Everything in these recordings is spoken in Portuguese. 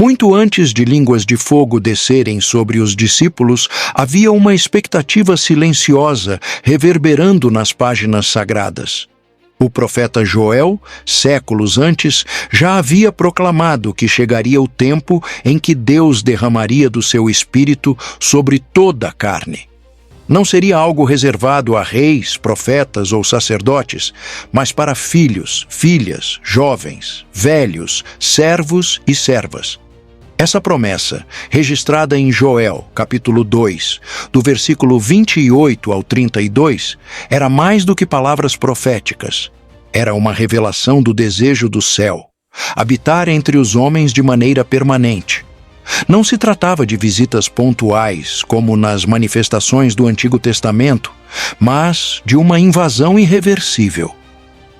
Muito antes de línguas de fogo descerem sobre os discípulos, havia uma expectativa silenciosa reverberando nas páginas sagradas. O profeta Joel, séculos antes, já havia proclamado que chegaria o tempo em que Deus derramaria do seu espírito sobre toda a carne. Não seria algo reservado a reis, profetas ou sacerdotes, mas para filhos, filhas, jovens, velhos, servos e servas. Essa promessa, registrada em Joel, capítulo 2, do versículo 28 ao 32, era mais do que palavras proféticas. Era uma revelação do desejo do céu, habitar entre os homens de maneira permanente. Não se tratava de visitas pontuais, como nas manifestações do Antigo Testamento, mas de uma invasão irreversível.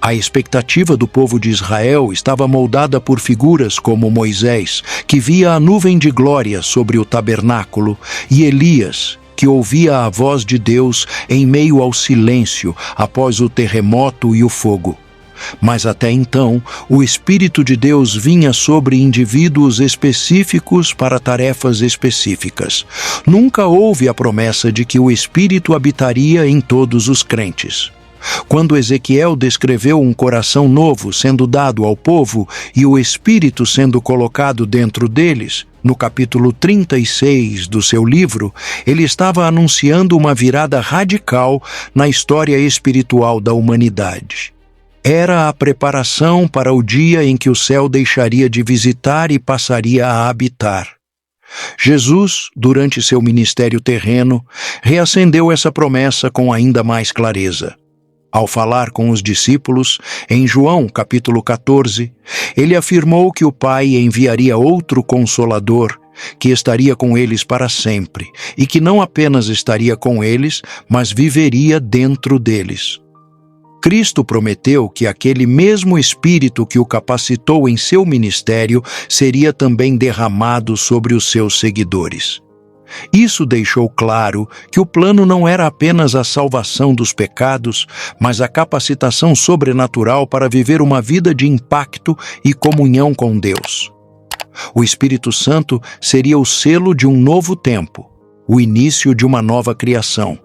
A expectativa do povo de Israel estava moldada por figuras como Moisés, que via a nuvem de glória sobre o tabernáculo, e Elias, que ouvia a voz de Deus em meio ao silêncio após o terremoto e o fogo. Mas até então, o Espírito de Deus vinha sobre indivíduos específicos para tarefas específicas. Nunca houve a promessa de que o Espírito habitaria em todos os crentes. Quando Ezequiel descreveu um coração novo sendo dado ao povo e o Espírito sendo colocado dentro deles, no capítulo 36 do seu livro, ele estava anunciando uma virada radical na história espiritual da humanidade. Era a preparação para o dia em que o céu deixaria de visitar e passaria a habitar. Jesus, durante seu ministério terreno, reacendeu essa promessa com ainda mais clareza. Ao falar com os discípulos, em João capítulo 14, ele afirmou que o Pai enviaria outro Consolador, que estaria com eles para sempre, e que não apenas estaria com eles, mas viveria dentro deles. Cristo prometeu que aquele mesmo Espírito que o capacitou em seu ministério seria também derramado sobre os seus seguidores. Isso deixou claro que o plano não era apenas a salvação dos pecados, mas a capacitação sobrenatural para viver uma vida de impacto e comunhão com Deus. O Espírito Santo seria o selo de um novo tempo, o início de uma nova criação.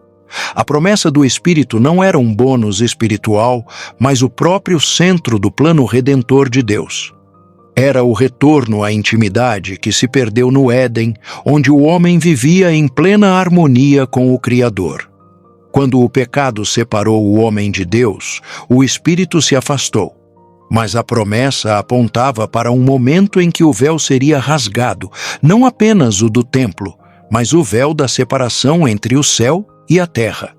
A promessa do Espírito não era um bônus espiritual, mas o próprio centro do plano redentor de Deus. Era o retorno à intimidade que se perdeu no Éden, onde o homem vivia em plena harmonia com o Criador. Quando o pecado separou o homem de Deus, o Espírito se afastou. Mas a promessa apontava para um momento em que o véu seria rasgado, não apenas o do templo, mas o véu da separação entre o céu e a terra.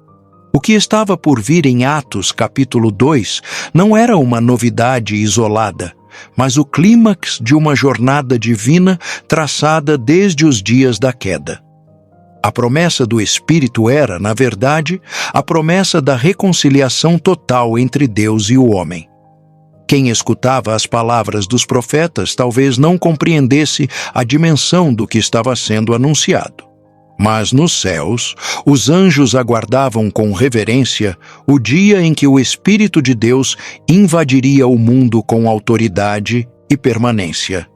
O que estava por vir em Atos capítulo 2 não era uma novidade isolada, mas o clímax de uma jornada divina traçada desde os dias da queda. A promessa do Espírito era, na verdade, a promessa da reconciliação total entre Deus e o homem. Quem escutava as palavras dos profetas talvez não compreendesse a dimensão do que estava sendo anunciado. Mas nos céus, os anjos aguardavam com reverência o dia em que o Espírito de Deus invadiria o mundo com autoridade e permanência.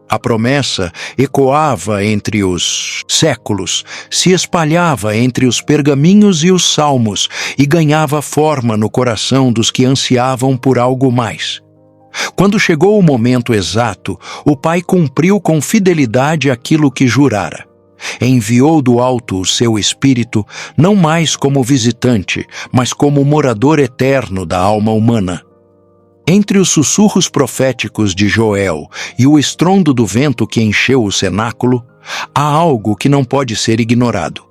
A promessa ecoava entre os séculos, se espalhava entre os pergaminhos e os salmos e ganhava forma no coração dos que ansiavam por algo mais. Quando chegou o momento exato, o Pai cumpriu com fidelidade aquilo que jurara. Enviou do alto o seu Espírito, não mais como visitante, mas como morador eterno da alma humana. Entre os sussurros proféticos de Joel e o estrondo do vento que encheu o cenáculo, há algo que não pode ser ignorado.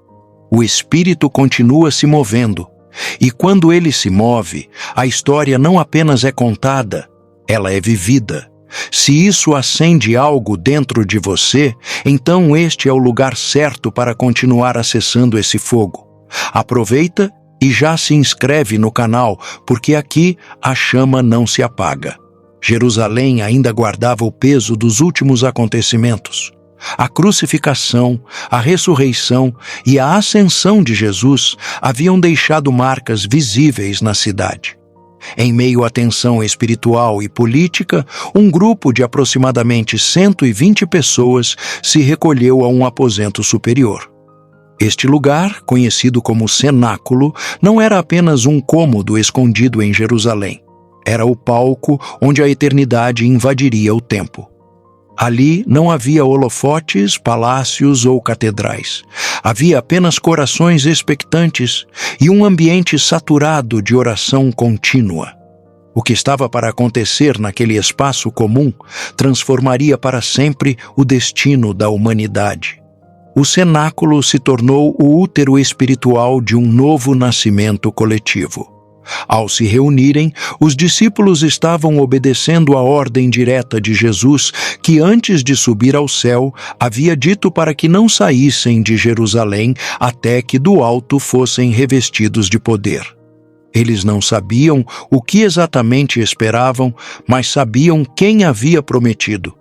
O Espírito continua se movendo, e quando ele se move, a história não apenas é contada, ela é vivida. Se isso acende algo dentro de você, então este é o lugar certo para continuar acessando esse fogo. Aproveita e já se inscreve no canal, porque aqui a chama não se apaga. Jerusalém ainda guardava o peso dos últimos acontecimentos. A crucificação, a ressurreição e a ascensão de Jesus haviam deixado marcas visíveis na cidade. Em meio à tensão espiritual e política, um grupo de aproximadamente 120 pessoas se recolheu a um aposento superior. Este lugar, conhecido como cenáculo, não era apenas um cômodo escondido em Jerusalém. Era o palco onde a eternidade invadiria o tempo. Ali não havia holofotes, palácios ou catedrais. Havia apenas corações expectantes e um ambiente saturado de oração contínua. O que estava para acontecer naquele espaço comum transformaria para sempre o destino da humanidade. O cenáculo se tornou o útero espiritual de um novo nascimento coletivo. Ao se reunirem, os discípulos estavam obedecendo a ordem direta de Jesus, que antes de subir ao céu, havia dito para que não saíssem de Jerusalém até que do alto fossem revestidos de poder. Eles não sabiam o que exatamente esperavam, mas sabiam quem havia prometido.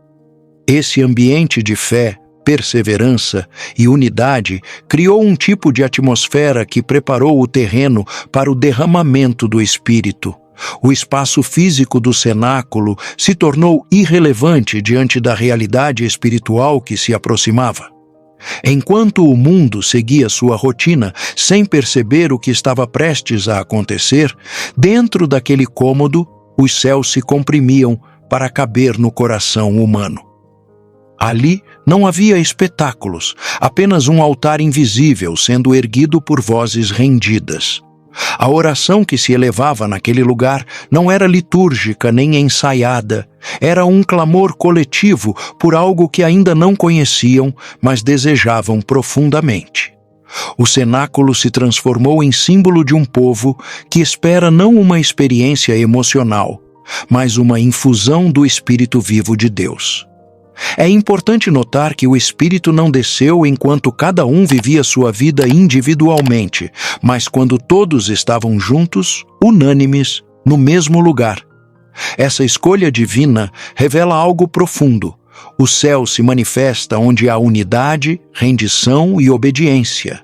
Esse ambiente de fé, perseverança e unidade criou um tipo de atmosfera que preparou o terreno para o derramamento do Espírito. O espaço físico do cenáculo se tornou irrelevante diante da realidade espiritual que se aproximava. Enquanto o mundo seguia sua rotina sem perceber o que estava prestes a acontecer, dentro daquele cômodo, os céus se comprimiam para caber no coração humano. Ali não havia espetáculos, apenas um altar invisível sendo erguido por vozes rendidas. A oração que se elevava naquele lugar não era litúrgica nem ensaiada, era um clamor coletivo por algo que ainda não conheciam, mas desejavam profundamente. O cenáculo se transformou em símbolo de um povo que espera não uma experiência emocional, mas uma infusão do Espírito vivo de Deus. É importante notar que o Espírito não desceu enquanto cada um vivia sua vida individualmente, mas quando todos estavam juntos, unânimes, no mesmo lugar. Essa escolha divina revela algo profundo. O céu se manifesta onde há unidade, rendição e obediência.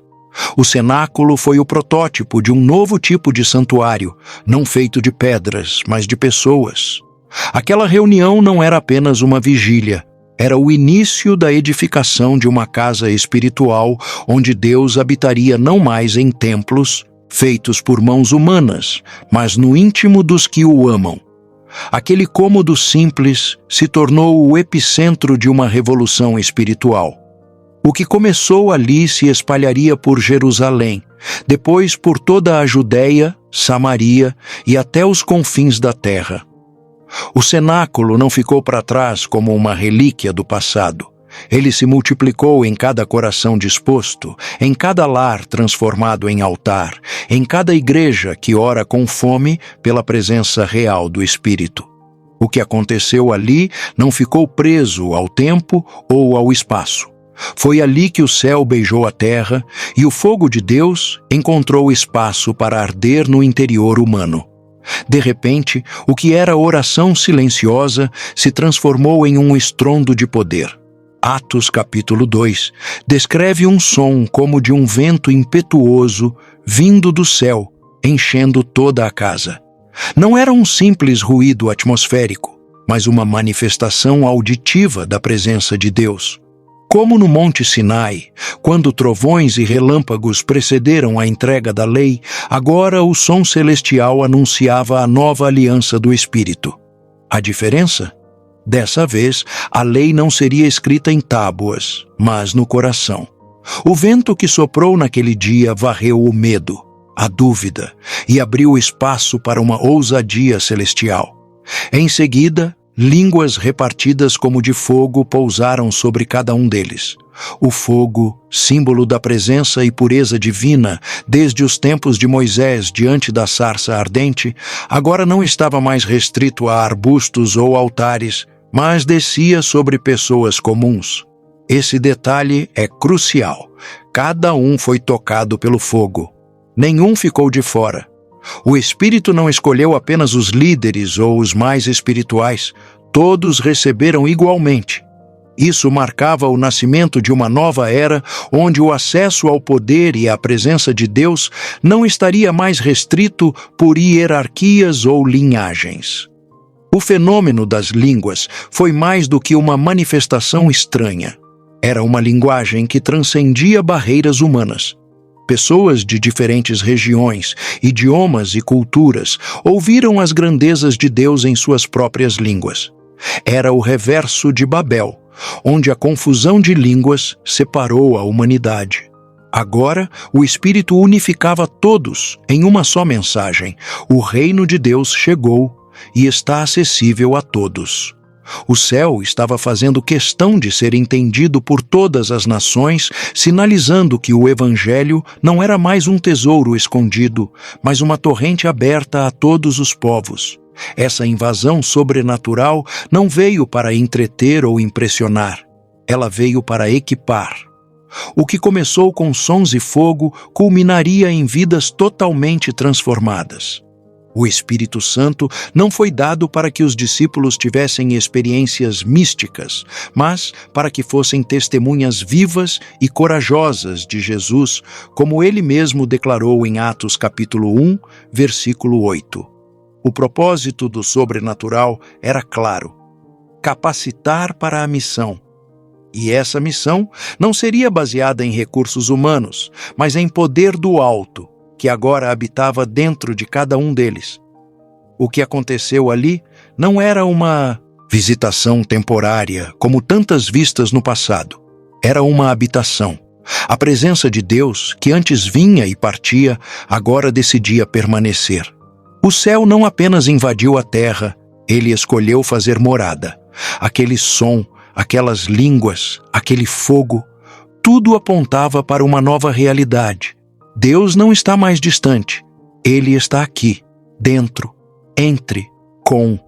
O cenáculo foi o protótipo de um novo tipo de santuário, não feito de pedras, mas de pessoas. Aquela reunião não era apenas uma vigília, era o início da edificação de uma casa espiritual onde Deus habitaria não mais em templos feitos por mãos humanas, mas no íntimo dos que o amam. Aquele cômodo simples se tornou o epicentro de uma revolução espiritual. O que começou ali se espalharia por Jerusalém, depois por toda a Judéia, Samaria e até os confins da terra. O cenáculo não ficou para trás como uma relíquia do passado. Ele se multiplicou em cada coração disposto, em cada lar transformado em altar, em cada igreja que ora com fome pela presença real do Espírito. O que aconteceu ali não ficou preso ao tempo ou ao espaço. Foi ali que o céu beijou a terra e o fogo de Deus encontrou espaço para arder no interior humano. De repente, o que era oração silenciosa se transformou em um estrondo de poder. Atos capítulo 2 descreve um som como de um vento impetuoso vindo do céu, enchendo toda a casa. Não era um simples ruído atmosférico, mas uma manifestação auditiva da presença de Deus. Como no Monte Sinai, quando trovões e relâmpagos precederam a entrega da lei, agora o som celestial anunciava a nova aliança do Espírito. A diferença? Dessa vez, a lei não seria escrita em tábuas, mas no coração. O vento que soprou naquele dia varreu o medo, a dúvida, e abriu espaço para uma ousadia celestial. Em seguida, línguas repartidas como de fogo pousaram sobre cada um deles. O fogo, símbolo da presença e pureza divina, desde os tempos de Moisés diante da sarça ardente, agora não estava mais restrito a arbustos ou altares, mas descia sobre pessoas comuns. Esse detalhe é crucial. Cada um foi tocado pelo fogo. Nenhum ficou de fora. O Espírito não escolheu apenas os líderes ou os mais espirituais. Todos receberam igualmente. Isso marcava o nascimento de uma nova era, onde o acesso ao poder e à presença de Deus não estaria mais restrito por hierarquias ou linhagens. O fenômeno das línguas foi mais do que uma manifestação estranha. Era uma linguagem que transcendia barreiras humanas. Pessoas de diferentes regiões, idiomas e culturas ouviram as grandezas de Deus em suas próprias línguas. Era o reverso de Babel, onde a confusão de línguas separou a humanidade. Agora, o Espírito unificava todos em uma só mensagem: o reino de Deus chegou e está acessível a todos. O céu estava fazendo questão de ser entendido por todas as nações, sinalizando que o Evangelho não era mais um tesouro escondido, mas uma torrente aberta a todos os povos. Essa invasão sobrenatural não veio para entreter ou impressionar. Ela veio para equipar. O que começou com sons e fogo culminaria em vidas totalmente transformadas. O Espírito Santo não foi dado para que os discípulos tivessem experiências místicas, mas para que fossem testemunhas vivas e corajosas de Jesus, como ele mesmo declarou em Atos capítulo 1, versículo 8. O propósito do sobrenatural era claro: capacitar para a missão. E essa missão não seria baseada em recursos humanos, mas em poder do alto, que agora habitava dentro de cada um deles. O que aconteceu ali não era uma visitação temporária, como tantas vistas no passado. Era uma habitação. A presença de Deus, que antes vinha e partia, agora decidia permanecer. O céu não apenas invadiu a terra, ele escolheu fazer morada. Aquele som, aquelas línguas, aquele fogo, tudo apontava para uma nova realidade. Deus não está mais distante. Ele está aqui, dentro, entre, com.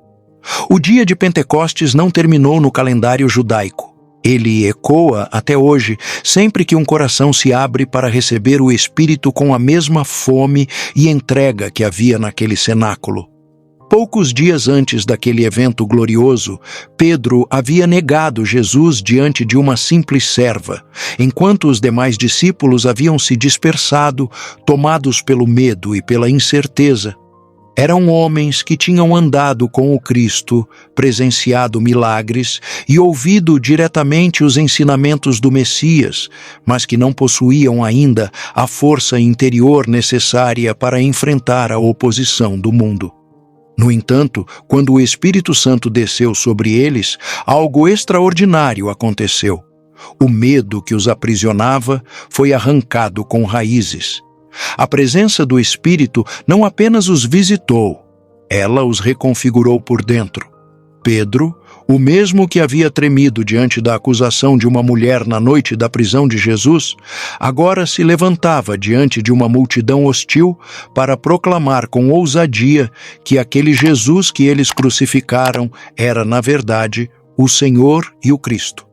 O dia de Pentecostes não terminou no calendário judaico. Ele ecoa até hoje, sempre que um coração se abre para receber o Espírito com a mesma fome e entrega que havia naquele cenáculo. Poucos dias antes daquele evento glorioso, Pedro havia negado Jesus diante de uma simples serva, enquanto os demais discípulos haviam se dispersado, tomados pelo medo e pela incerteza. Eram homens que tinham andado com o Cristo, presenciado milagres e ouvido diretamente os ensinamentos do Messias, mas que não possuíam ainda a força interior necessária para enfrentar a oposição do mundo. No entanto, quando o Espírito Santo desceu sobre eles, algo extraordinário aconteceu. O medo que os aprisionava foi arrancado com raízes. A presença do Espírito não apenas os visitou, ela os reconfigurou por dentro. Pedro, o mesmo que havia tremido diante da acusação de uma mulher na noite da prisão de Jesus, agora se levantava diante de uma multidão hostil para proclamar com ousadia que aquele Jesus que eles crucificaram era, na verdade, o Senhor e o Cristo.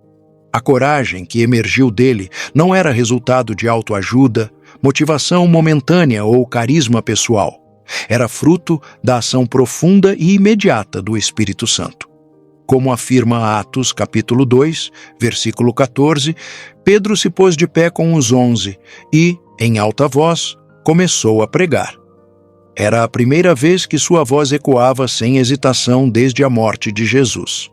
A coragem que emergiu dele não era resultado de autoajuda, motivação momentânea ou carisma pessoal. Era fruto da ação profunda e imediata do Espírito Santo. Como afirma Atos capítulo 2, versículo 14, Pedro se pôs de pé com os 11 e, em alta voz, começou a pregar. Era a primeira vez que sua voz ecoava sem hesitação desde a morte de Jesus.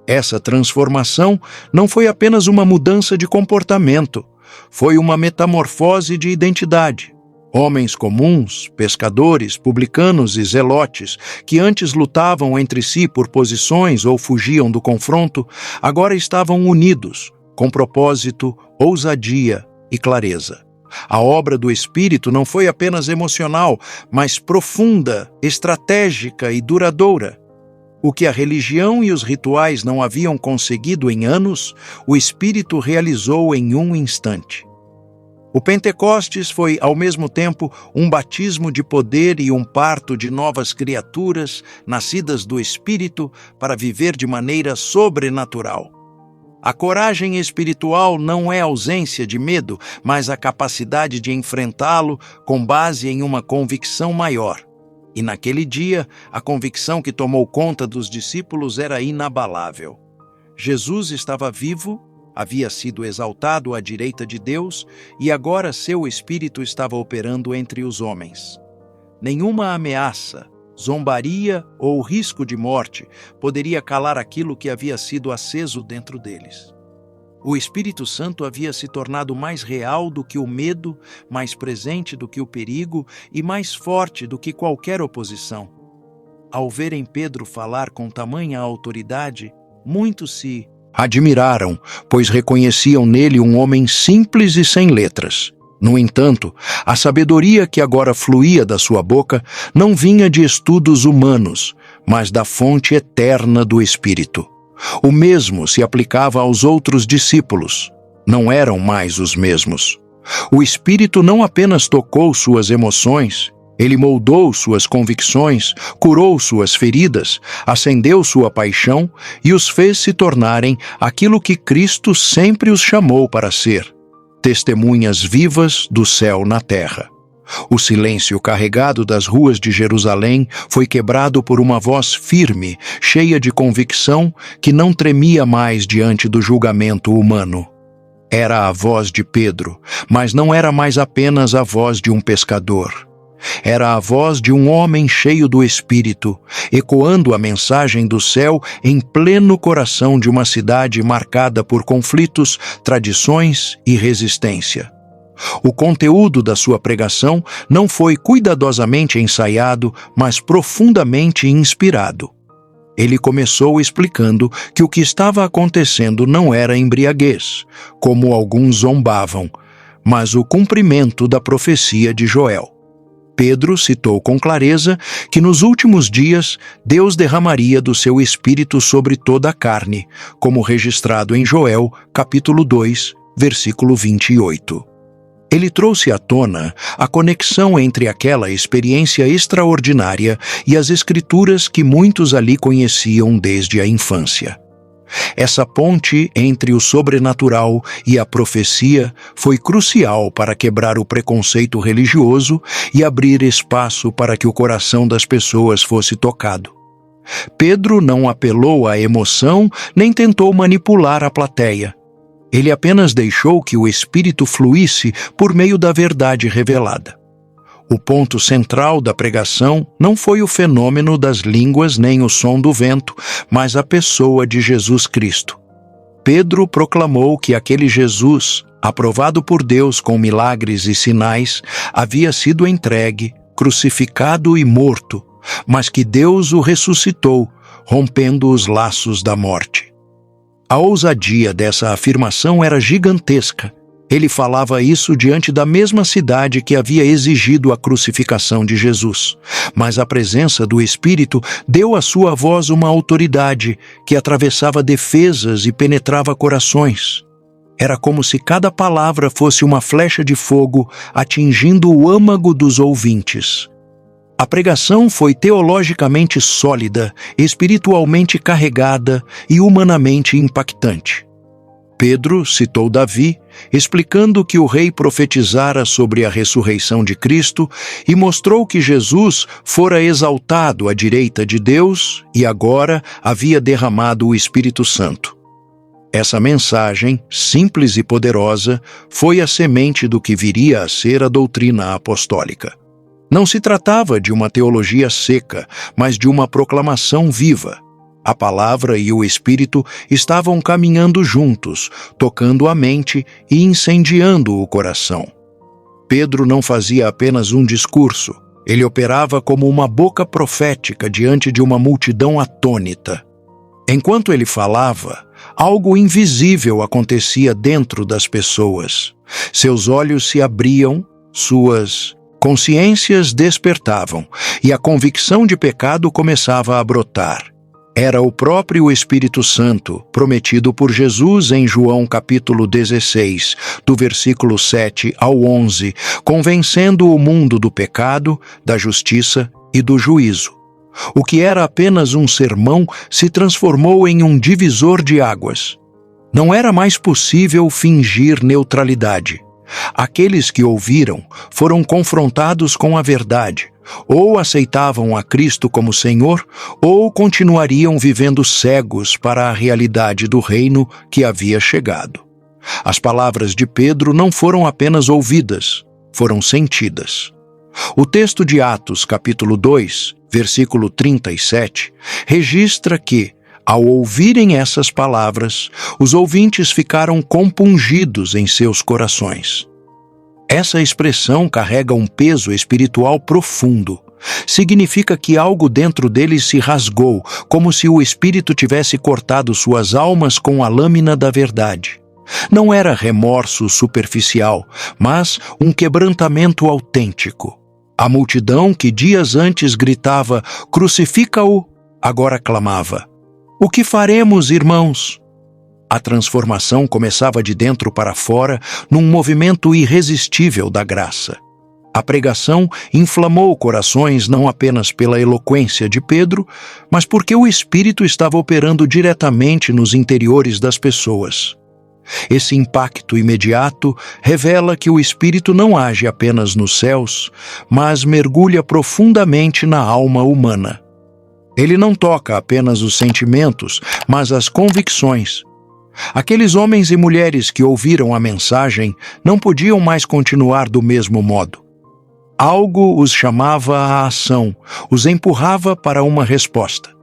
Essa transformação não foi apenas uma mudança de comportamento, foi uma metamorfose de identidade. Homens comuns, pescadores, publicanos e zelotes, que antes lutavam entre si por posições ou fugiam do confronto, agora estavam unidos, com propósito, ousadia e clareza. A obra do Espírito não foi apenas emocional, mas profunda, estratégica e duradoura. O que a religião e os rituais não haviam conseguido em anos, o Espírito realizou em um instante. O Pentecostes foi, ao mesmo tempo, um batismo de poder e um parto de novas criaturas, nascidas do Espírito, para viver de maneira sobrenatural. A coragem espiritual não é ausência de medo, mas a capacidade de enfrentá-lo com base em uma convicção maior. E naquele dia, a convicção que tomou conta dos discípulos era inabalável. Jesus estava vivo, havia sido exaltado à direita de Deus e agora seu Espírito estava operando entre os homens. Nenhuma ameaça, zombaria ou risco de morte poderia calar aquilo que havia sido aceso dentro deles. O Espírito Santo havia se tornado mais real do que o medo, mais presente do que o perigo e mais forte do que qualquer oposição. Ao verem Pedro falar com tamanha autoridade, muitos se admiraram, pois reconheciam nele um homem simples e sem letras. No entanto, a sabedoria que agora fluía da sua boca não vinha de estudos humanos, mas da fonte eterna do Espírito. O mesmo se aplicava aos outros discípulos. Não eram mais os mesmos. O Espírito não apenas tocou suas emoções, ele moldou suas convicções, curou suas feridas, acendeu sua paixão e os fez se tornarem aquilo que Cristo sempre os chamou para ser: testemunhas vivas do céu na terra. O silêncio carregado das ruas de Jerusalém foi quebrado por uma voz firme, cheia de convicção, que não tremia mais diante do julgamento humano. Era a voz de Pedro, mas não era mais apenas a voz de um pescador. Era a voz de um homem cheio do Espírito, ecoando a mensagem do céu em pleno coração de uma cidade marcada por conflitos, tradições e resistência. O conteúdo da sua pregação não foi cuidadosamente ensaiado, mas profundamente inspirado. Ele começou explicando que o que estava acontecendo não era embriaguez, como alguns zombavam, mas o cumprimento da profecia de Joel. Pedro citou com clareza que nos últimos dias Deus derramaria do seu Espírito sobre toda a carne, como registrado em Joel, capítulo 2, versículo 28. Ele trouxe à tona a conexão entre aquela experiência extraordinária e as Escrituras que muitos ali conheciam desde a infância. Essa ponte entre o sobrenatural e a profecia foi crucial para quebrar o preconceito religioso e abrir espaço para que o coração das pessoas fosse tocado. Pedro não apelou à emoção nem tentou manipular a plateia. Ele apenas deixou que o Espírito fluísse por meio da verdade revelada. O ponto central da pregação não foi o fenômeno das línguas nem o som do vento, mas a pessoa de Jesus Cristo. Pedro proclamou que aquele Jesus, aprovado por Deus com milagres e sinais, havia sido entregue, crucificado e morto, mas que Deus o ressuscitou, rompendo os laços da morte. A ousadia dessa afirmação era gigantesca. Ele falava isso diante da mesma cidade que havia exigido a crucificação de Jesus. Mas a presença do Espírito deu à sua voz uma autoridade que atravessava defesas e penetrava corações. Era como se cada palavra fosse uma flecha de fogo atingindo o âmago dos ouvintes. A pregação foi teologicamente sólida, espiritualmente carregada e humanamente impactante. Pedro citou Davi, explicando que o rei profetizara sobre a ressurreição de Cristo e mostrou que Jesus fora exaltado à direita de Deus e agora havia derramado o Espírito Santo. Essa mensagem, simples e poderosa, foi a semente do que viria a ser a doutrina apostólica. Não se tratava de uma teologia seca, mas de uma proclamação viva. A palavra e o Espírito estavam caminhando juntos, tocando a mente e incendiando o coração. Pedro não fazia apenas um discurso, ele operava como uma boca profética diante de uma multidão atônita. Enquanto ele falava, algo invisível acontecia dentro das pessoas. Seus olhos se abriam, suas consciências despertavam e a convicção de pecado começava a brotar. Era o próprio Espírito Santo, prometido por Jesus em João capítulo 16, do versículo 7 ao 11, convencendo o mundo do pecado, da justiça e do juízo. O que era apenas um sermão se transformou em um divisor de águas. Não era mais possível fingir neutralidade. Aqueles que ouviram foram confrontados com a verdade, ou aceitavam a Cristo como Senhor, ou continuariam vivendo cegos para a realidade do reino que havia chegado. As palavras de Pedro não foram apenas ouvidas, foram sentidas. O texto de Atos, capítulo 2, versículo 37, registra que, ao ouvirem essas palavras, os ouvintes ficaram compungidos em seus corações. Essa expressão carrega um peso espiritual profundo. Significa que algo dentro deles se rasgou, como se o Espírito tivesse cortado suas almas com a lâmina da verdade. Não era remorso superficial, mas um quebrantamento autêntico. A multidão que dias antes gritava, "Crucifica-o!", agora clamava, "O que faremos, irmãos?" A transformação começava de dentro para fora, num movimento irresistível da graça. A pregação inflamou corações não apenas pela eloquência de Pedro, mas porque o Espírito estava operando diretamente nos interiores das pessoas. Esse impacto imediato revela que o Espírito não age apenas nos céus, mas mergulha profundamente na alma humana. Ele não toca apenas os sentimentos, mas as convicções. Aqueles homens e mulheres que ouviram a mensagem não podiam mais continuar do mesmo modo. Algo os chamava à ação, os empurrava para uma resposta.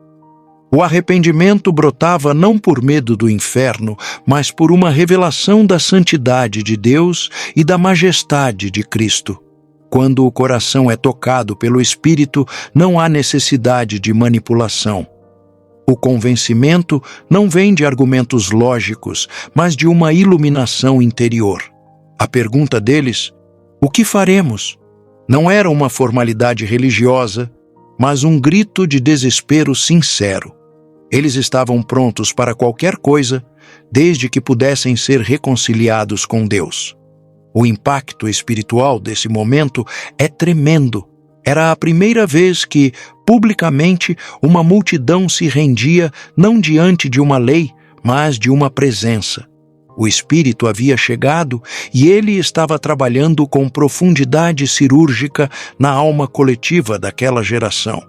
O arrependimento brotava não por medo do inferno, mas por uma revelação da santidade de Deus e da majestade de Cristo. Quando o coração é tocado pelo Espírito, não há necessidade de manipulação. O convencimento não vem de argumentos lógicos, mas de uma iluminação interior. A pergunta deles, "O que faremos?", não era uma formalidade religiosa, mas um grito de desespero sincero. Eles estavam prontos para qualquer coisa, desde que pudessem ser reconciliados com Deus. O impacto espiritual desse momento é tremendo. Era a primeira vez que, publicamente, uma multidão se rendia não diante de uma lei, mas de uma presença. O Espírito havia chegado e ele estava trabalhando com profundidade cirúrgica na alma coletiva daquela geração.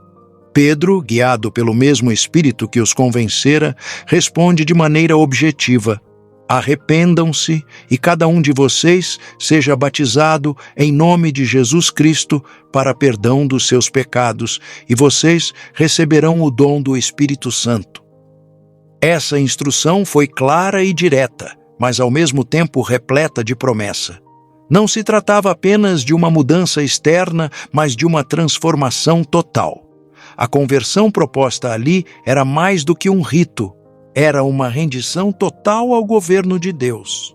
Pedro, guiado pelo mesmo Espírito que os convencera, responde de maneira objetiva: "Arrependam-se e cada um de vocês seja batizado em nome de Jesus Cristo para perdão dos seus pecados, e vocês receberão o dom do Espírito Santo." Essa instrução foi clara e direta, mas ao mesmo tempo repleta de promessa. Não se tratava apenas de uma mudança externa, mas de uma transformação total. A conversão proposta ali era mais do que um rito. Era uma rendição total ao governo de Deus.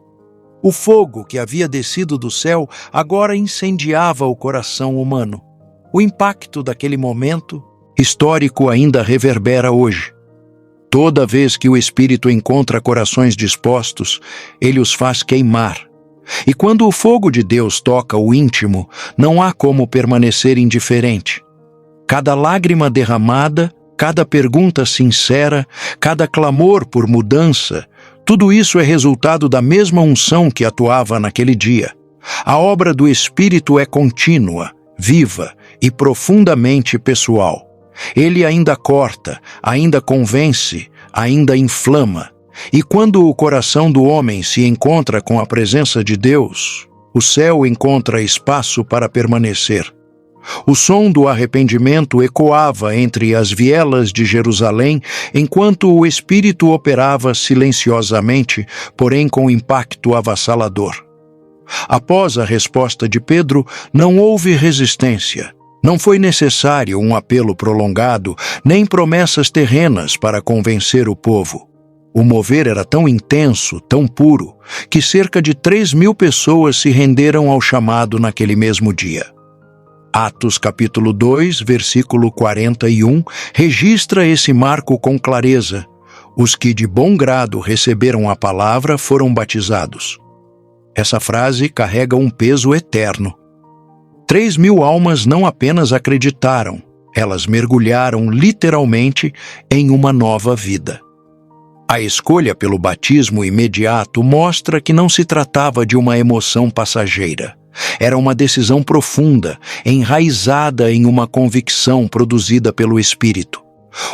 O fogo que havia descido do céu agora incendiava o coração humano. O impacto daquele momento histórico ainda reverbera hoje. Toda vez que o Espírito encontra corações dispostos, ele os faz queimar. E quando o fogo de Deus toca o íntimo, não há como permanecer indiferente. Cada lágrima derramada, cada pergunta sincera, cada clamor por mudança, tudo isso é resultado da mesma unção que atuava naquele dia. A obra do Espírito é contínua, viva e profundamente pessoal. Ele ainda corta, ainda convence, ainda inflama. E quando o coração do homem se encontra com a presença de Deus, o céu encontra espaço para permanecer. O som do arrependimento ecoava entre as vielas de Jerusalém, enquanto o Espírito operava silenciosamente, porém com impacto avassalador. Após a resposta de Pedro, não houve resistência. Não foi necessário um apelo prolongado, nem promessas terrenas para convencer o povo. O mover era tão intenso, tão puro, que cerca de 3.000 pessoas se renderam ao chamado naquele mesmo dia. Atos capítulo 2, versículo 41, registra esse marco com clareza. Os que de bom grado receberam a palavra foram batizados. Essa frase carrega um peso eterno. 3.000 almas não apenas acreditaram, elas mergulharam literalmente em uma nova vida. A escolha pelo batismo imediato mostra que não se tratava de uma emoção passageira. Era uma decisão profunda, enraizada em uma convicção produzida pelo Espírito.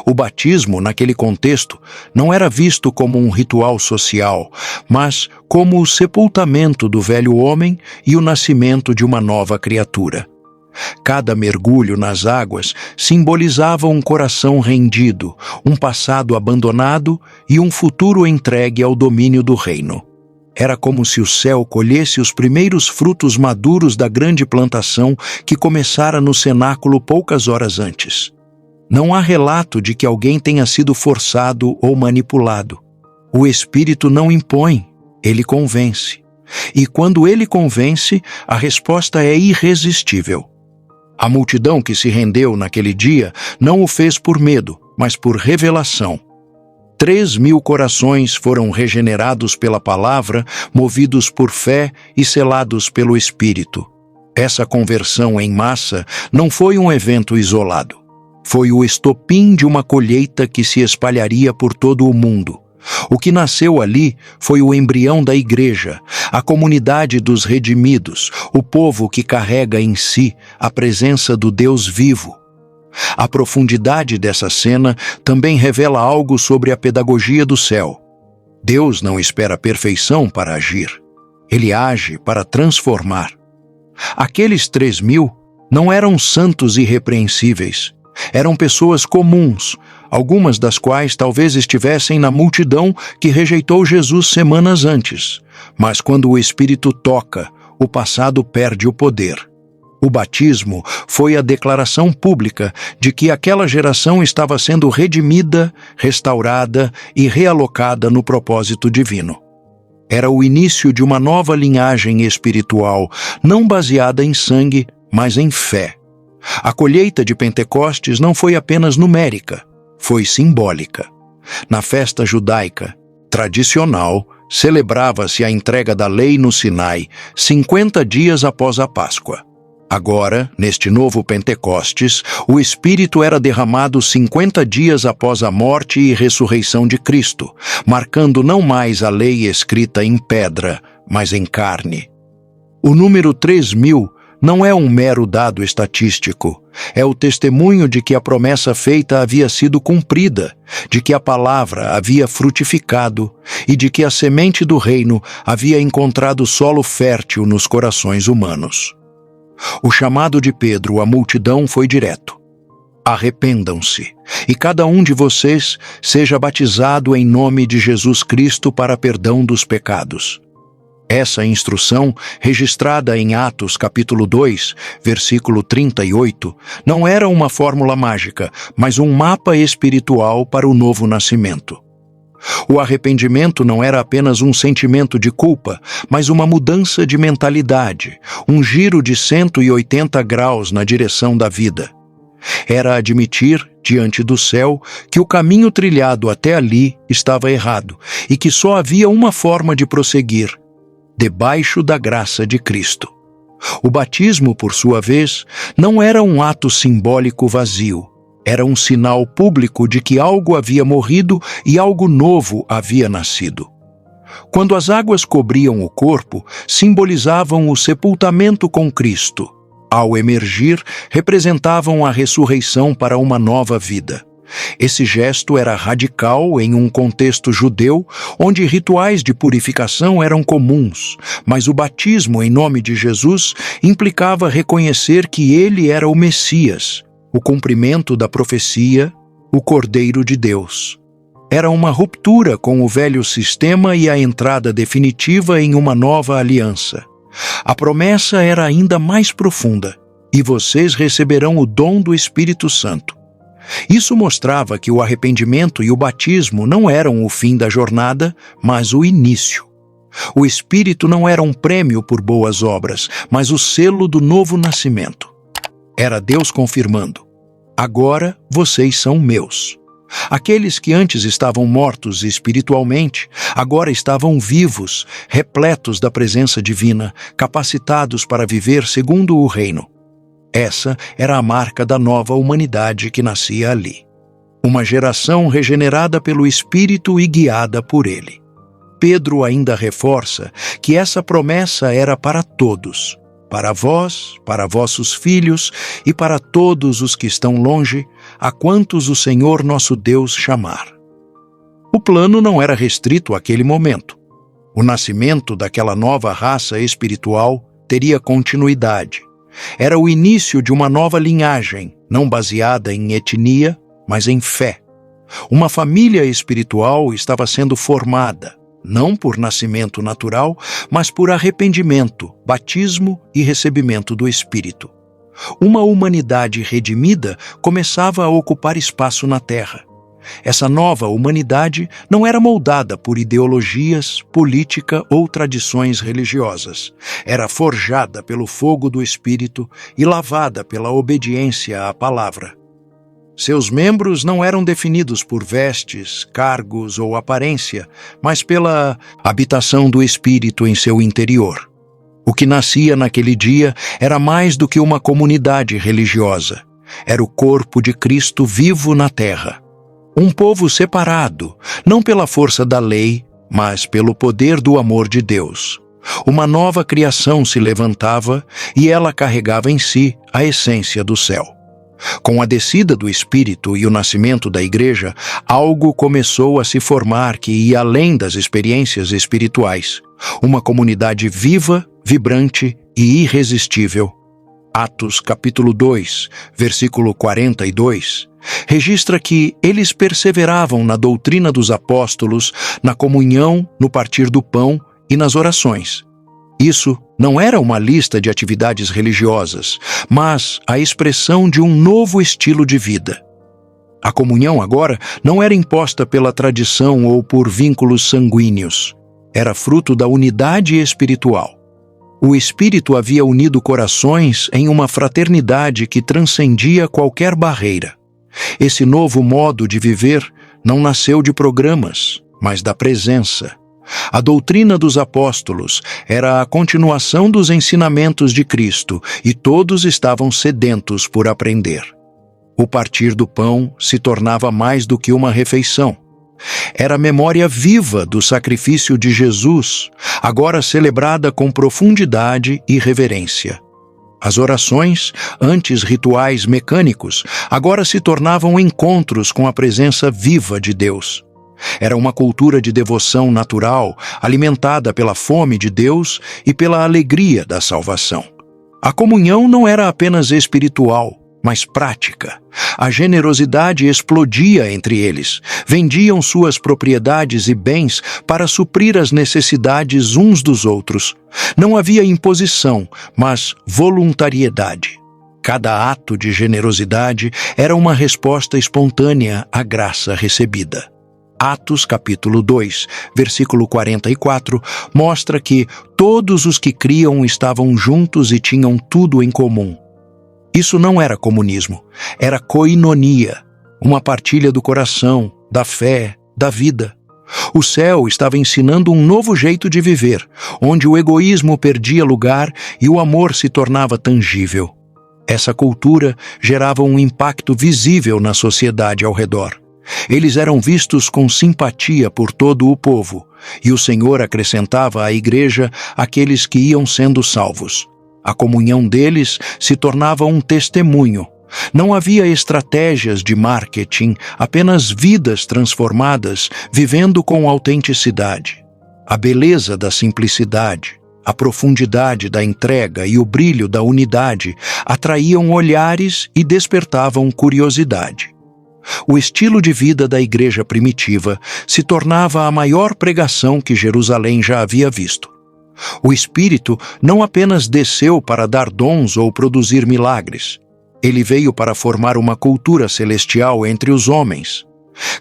O batismo, naquele contexto, não era visto como um ritual social, mas como o sepultamento do velho homem e o nascimento de uma nova criatura. Cada mergulho nas águas simbolizava um coração rendido, um passado abandonado e um futuro entregue ao domínio do reino. Era como se o céu colhesse os primeiros frutos maduros da grande plantação que começara no cenáculo poucas horas antes. Não há relato de que alguém tenha sido forçado ou manipulado. O Espírito não impõe, ele convence. E quando ele convence, a resposta é irresistível. A multidão que se rendeu naquele dia não o fez por medo, mas por revelação. 3.000 corações foram regenerados pela palavra, movidos por fé e selados pelo Espírito. Essa conversão em massa não foi um evento isolado. Foi o estopim de uma colheita que se espalharia por todo o mundo. O que nasceu ali foi o embrião da igreja, a comunidade dos redimidos, o povo que carrega em si a presença do Deus vivo. A profundidade dessa cena também revela algo sobre a pedagogia do céu. Deus não espera a perfeição para agir. Ele age para transformar. Aqueles 3.000 não eram santos irrepreensíveis. Eram pessoas comuns, algumas das quais talvez estivessem na multidão que rejeitou Jesus semanas antes. Mas quando o Espírito toca, o passado perde o poder. O batismo foi a declaração pública de que aquela geração estava sendo redimida, restaurada e realocada no propósito divino. Era o início de uma nova linhagem espiritual, não baseada em sangue, mas em fé. A colheita de Pentecostes não foi apenas numérica, foi simbólica. Na festa judaica tradicional, celebrava-se a entrega da lei no Sinai 50 dias após a Páscoa. Agora, neste novo Pentecostes, o Espírito era derramado 50 dias após a morte e ressurreição de Cristo, marcando não mais a lei escrita em pedra, mas em carne. O número 3.000 não é um mero dado estatístico, é o testemunho de que a promessa feita havia sido cumprida, de que a palavra havia frutificado e de que a semente do reino havia encontrado solo fértil nos corações humanos. O chamado de Pedro à multidão foi direto. Arrependam-se, e cada um de vocês seja batizado em nome de Jesus Cristo para perdão dos pecados. Essa instrução, registrada em Atos capítulo 2, versículo 38, não era uma fórmula mágica, mas um mapa espiritual para o novo nascimento. O arrependimento não era apenas um sentimento de culpa, mas uma mudança de mentalidade, um giro de 180 graus na direção da vida. Era admitir, diante do céu, que o caminho trilhado até ali estava errado e que só havia uma forma de prosseguir: debaixo da graça de Cristo. O batismo, por sua vez, não era um ato simbólico vazio. Era um sinal público de que algo havia morrido e algo novo havia nascido. Quando as águas cobriam o corpo, simbolizavam o sepultamento com Cristo. Ao emergir, representavam a ressurreição para uma nova vida. Esse gesto era radical em um contexto judeu, onde rituais de purificação eram comuns, mas o batismo em nome de Jesus implicava reconhecer que ele era o Messias, o cumprimento da profecia, o Cordeiro de Deus. Era uma ruptura com o velho sistema e a entrada definitiva em uma nova aliança. A promessa era ainda mais profunda: e vocês receberão o dom do Espírito Santo. Isso mostrava que o arrependimento e o batismo não eram o fim da jornada, mas o início. O Espírito não era um prêmio por boas obras, mas o selo do novo nascimento. Era Deus confirmando: agora vocês são meus. Aqueles que antes estavam mortos espiritualmente, agora estavam vivos, repletos da presença divina, capacitados para viver segundo o reino. Essa era a marca da nova humanidade que nascia ali. uma geração regenerada pelo Espírito e guiada por Ele. Pedro ainda reforça que essa promessa era para todos, para vós, para vossos filhos e para todos os que estão longe, a quantos o Senhor nosso Deus chamar. O plano não era restrito àquele momento. O nascimento daquela nova raça espiritual teria continuidade. Era o início de uma nova linhagem, não baseada em etnia, mas em fé. Uma família espiritual estava sendo formada, não por nascimento natural, mas por arrependimento, batismo e recebimento do Espírito. Uma humanidade redimida começava a ocupar espaço na Terra. Essa nova humanidade não era moldada por ideologias, política ou tradições religiosas. Era forjada pelo fogo do Espírito e lavada pela obediência à palavra. Seus membros não eram definidos por vestes, cargos ou aparência, mas pela habitação do Espírito em seu interior. O que nascia naquele dia era mais do que uma comunidade religiosa. Era o corpo de Cristo vivo na terra. Um povo separado, não pela força da lei, mas pelo poder do amor de Deus. Uma nova criação se levantava e ela carregava em si a essência do céu. Com a descida do Espírito e o nascimento da Igreja, algo começou a se formar que ia além das experiências espirituais. Uma comunidade viva, vibrante e irresistível. Atos capítulo 2, versículo 42, registra que eles perseveravam na doutrina dos apóstolos, na comunhão, no partir do pão e nas orações. Isso não era uma lista de atividades religiosas, mas a expressão de um novo estilo de vida. A comunhão agora não era imposta pela tradição ou por vínculos sanguíneos. Era fruto da unidade espiritual. O Espírito havia unido corações em uma fraternidade que transcendia qualquer barreira. Esse novo modo de viver não nasceu de programas, mas da presença. A doutrina dos apóstolos era a continuação dos ensinamentos de Cristo e todos estavam sedentos por aprender. O partir do pão se tornava mais do que uma refeição. Era a memória viva do sacrifício de Jesus, agora celebrada com profundidade e reverência. As orações, antes rituais mecânicos, agora se tornavam encontros com a presença viva de Deus. Era uma cultura de devoção natural, alimentada pela fome de Deus e pela alegria da salvação. A comunhão não era apenas espiritual, mas prática. A generosidade explodia entre eles. Vendiam suas propriedades e bens para suprir as necessidades uns dos outros. Não havia imposição, mas voluntariedade. Cada ato de generosidade era uma resposta espontânea à graça recebida. Atos capítulo 2, versículo 44, mostra que todos os que criam estavam juntos e tinham tudo em comum. Isso não era comunismo, era koinonia, uma partilha do coração, da fé, da vida. O céu estava ensinando um novo jeito de viver, onde o egoísmo perdia lugar e o amor se tornava tangível. Essa cultura gerava um impacto visível na sociedade ao redor. Eles eram vistos com simpatia por todo o povo, e o Senhor acrescentava à igreja aqueles que iam sendo salvos. A comunhão deles se tornava um testemunho. Não havia estratégias de marketing, apenas vidas transformadas, vivendo com autenticidade. A beleza da simplicidade, a profundidade da entrega e o brilho da unidade atraíam olhares e despertavam curiosidade. O estilo de vida da igreja primitiva se tornava a maior pregação que Jerusalém já havia visto. O Espírito não apenas desceu para dar dons ou produzir milagres. Ele veio para formar uma cultura celestial entre os homens.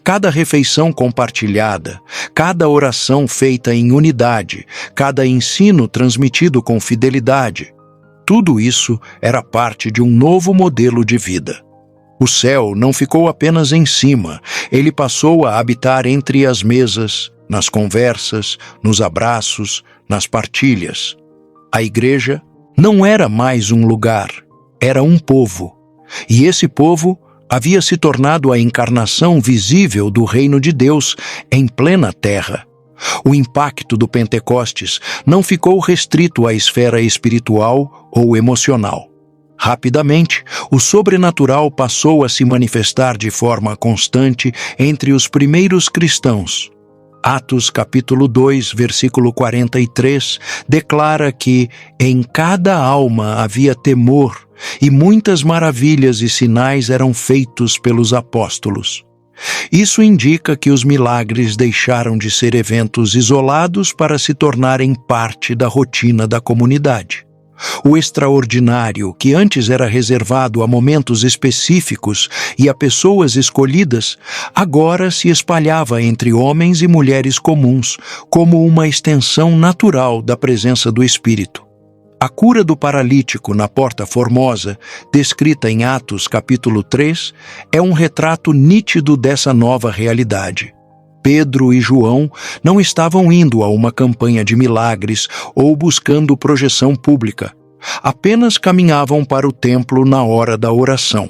Cada refeição compartilhada, cada oração feita em unidade, cada ensino transmitido com fidelidade, tudo isso era parte de um novo modelo de vida. O céu não ficou apenas em cima, ele passou a habitar entre as mesas, nas conversas, nos abraços, nas partilhas. A igreja não era mais um lugar, era um povo. E esse povo havia se tornado a encarnação visível do reino de Deus em plena terra. O impacto do Pentecostes não ficou restrito à esfera espiritual ou emocional. Rapidamente, o sobrenatural passou a se manifestar de forma constante entre os primeiros cristãos. Atos capítulo 2, versículo 43, declara que em cada alma havia temor e muitas maravilhas e sinais eram feitos pelos apóstolos. Isso indica que os milagres deixaram de ser eventos isolados para se tornarem parte da rotina da comunidade. O extraordinário, que antes era reservado a momentos específicos e a pessoas escolhidas, agora se espalhava entre homens e mulheres comuns, como uma extensão natural da presença do Espírito. A cura do paralítico na Porta Formosa, descrita em Atos capítulo 3, é um retrato nítido dessa nova realidade. Pedro e João não estavam indo a uma campanha de milagres ou buscando projeção pública. Apenas caminhavam para o templo na hora da oração.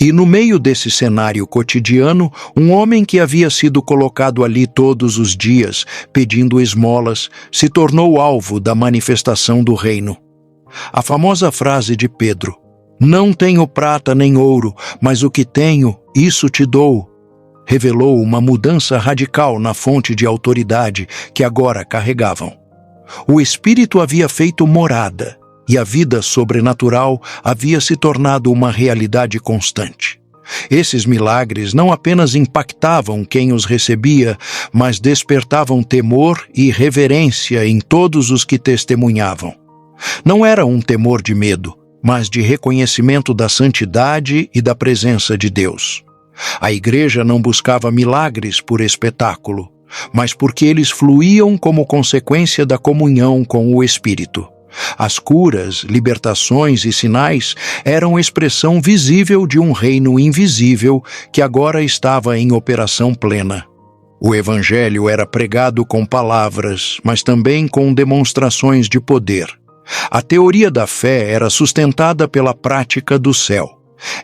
E no meio desse cenário cotidiano, um homem que havia sido colocado ali todos os dias, pedindo esmolas, se tornou alvo da manifestação do reino. A famosa frase de Pedro, "Não tenho prata nem ouro, mas o que tenho, isso te dou", revelou uma mudança radical na fonte de autoridade que agora carregavam. O Espírito havia feito morada, e a vida sobrenatural havia se tornado uma realidade constante. Esses milagres não apenas impactavam quem os recebia, mas despertavam temor e reverência em todos os que testemunhavam. Não era um temor de medo, mas de reconhecimento da santidade e da presença de Deus. A igreja não buscava milagres por espetáculo, mas porque eles fluíam como consequência da comunhão com o Espírito. As curas, libertações e sinais eram expressão visível de um reino invisível que agora estava em operação plena. O Evangelho era pregado com palavras, mas também com demonstrações de poder. A teoria da fé era sustentada pela prática do céu.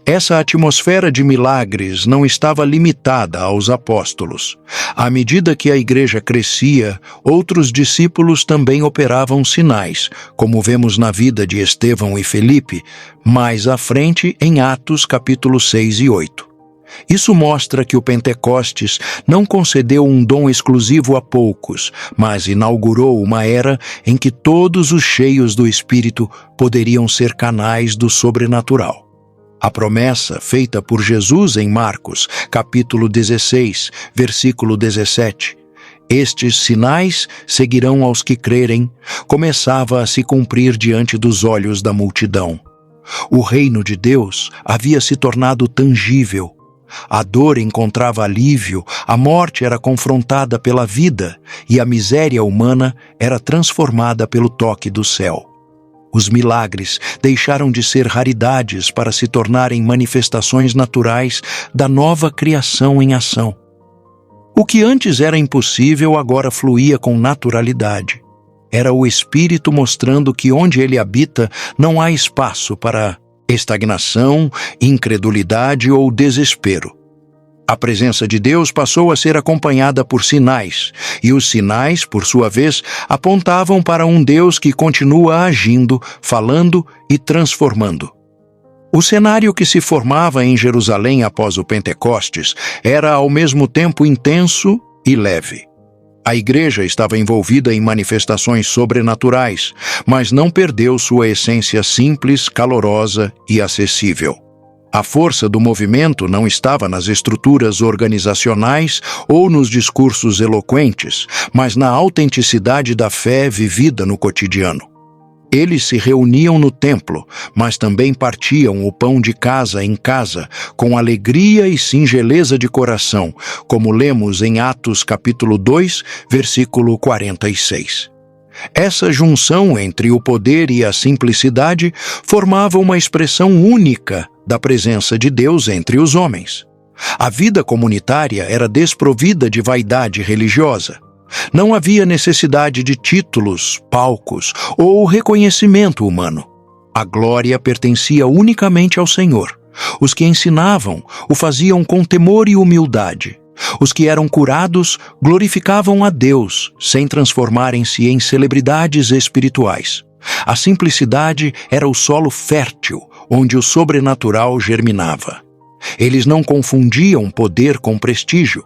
Essa atmosfera de milagres não estava limitada aos apóstolos. À medida que a igreja crescia, outros discípulos também operavam sinais, como vemos na vida de Estevão e Felipe, mais à frente em Atos capítulos 6 e 8. Isso mostra que o Pentecostes não concedeu um dom exclusivo a poucos, mas inaugurou uma era em que todos os cheios do Espírito poderiam ser canais do sobrenatural. A promessa feita por Jesus em Marcos, capítulo 16, versículo 17, "Estes sinais seguirão aos que crerem", começava a se cumprir diante dos olhos da multidão. O reino de Deus havia se tornado tangível. A dor encontrava alívio, a morte era confrontada pela vida e a miséria humana era transformada pelo toque do céu. Os milagres deixaram de ser raridades para se tornarem manifestações naturais da nova criação em ação. O que antes era impossível agora fluía com naturalidade. Era o Espírito mostrando que onde ele habita não há espaço para estagnação, incredulidade ou desespero. A presença de Deus passou a ser acompanhada por sinais, e os sinais, por sua vez, apontavam para um Deus que continua agindo, falando e transformando. O cenário que se formava em Jerusalém após o Pentecostes era ao mesmo tempo intenso e leve. A igreja estava envolvida em manifestações sobrenaturais, mas não perdeu sua essência simples, calorosa e acessível. A força do movimento não estava nas estruturas organizacionais ou nos discursos eloquentes, mas na autenticidade da fé vivida no cotidiano. Eles se reuniam no templo, mas também partiam o pão de casa em casa, com alegria e singeleza de coração, como lemos em Atos capítulo 2, versículo 46. Essa junção entre o poder e a simplicidade formava uma expressão única da presença de Deus entre os homens. A vida comunitária era desprovida de vaidade religiosa. Não havia necessidade de títulos, palcos ou reconhecimento humano. A glória pertencia unicamente ao Senhor, Os que ensinavam o faziam com temor e humildade. Os que eram curados glorificavam a Deus, sem transformarem-se em celebridades espirituais. A simplicidade era o solo fértil, onde o sobrenatural germinava. Eles não confundiam poder com prestígio.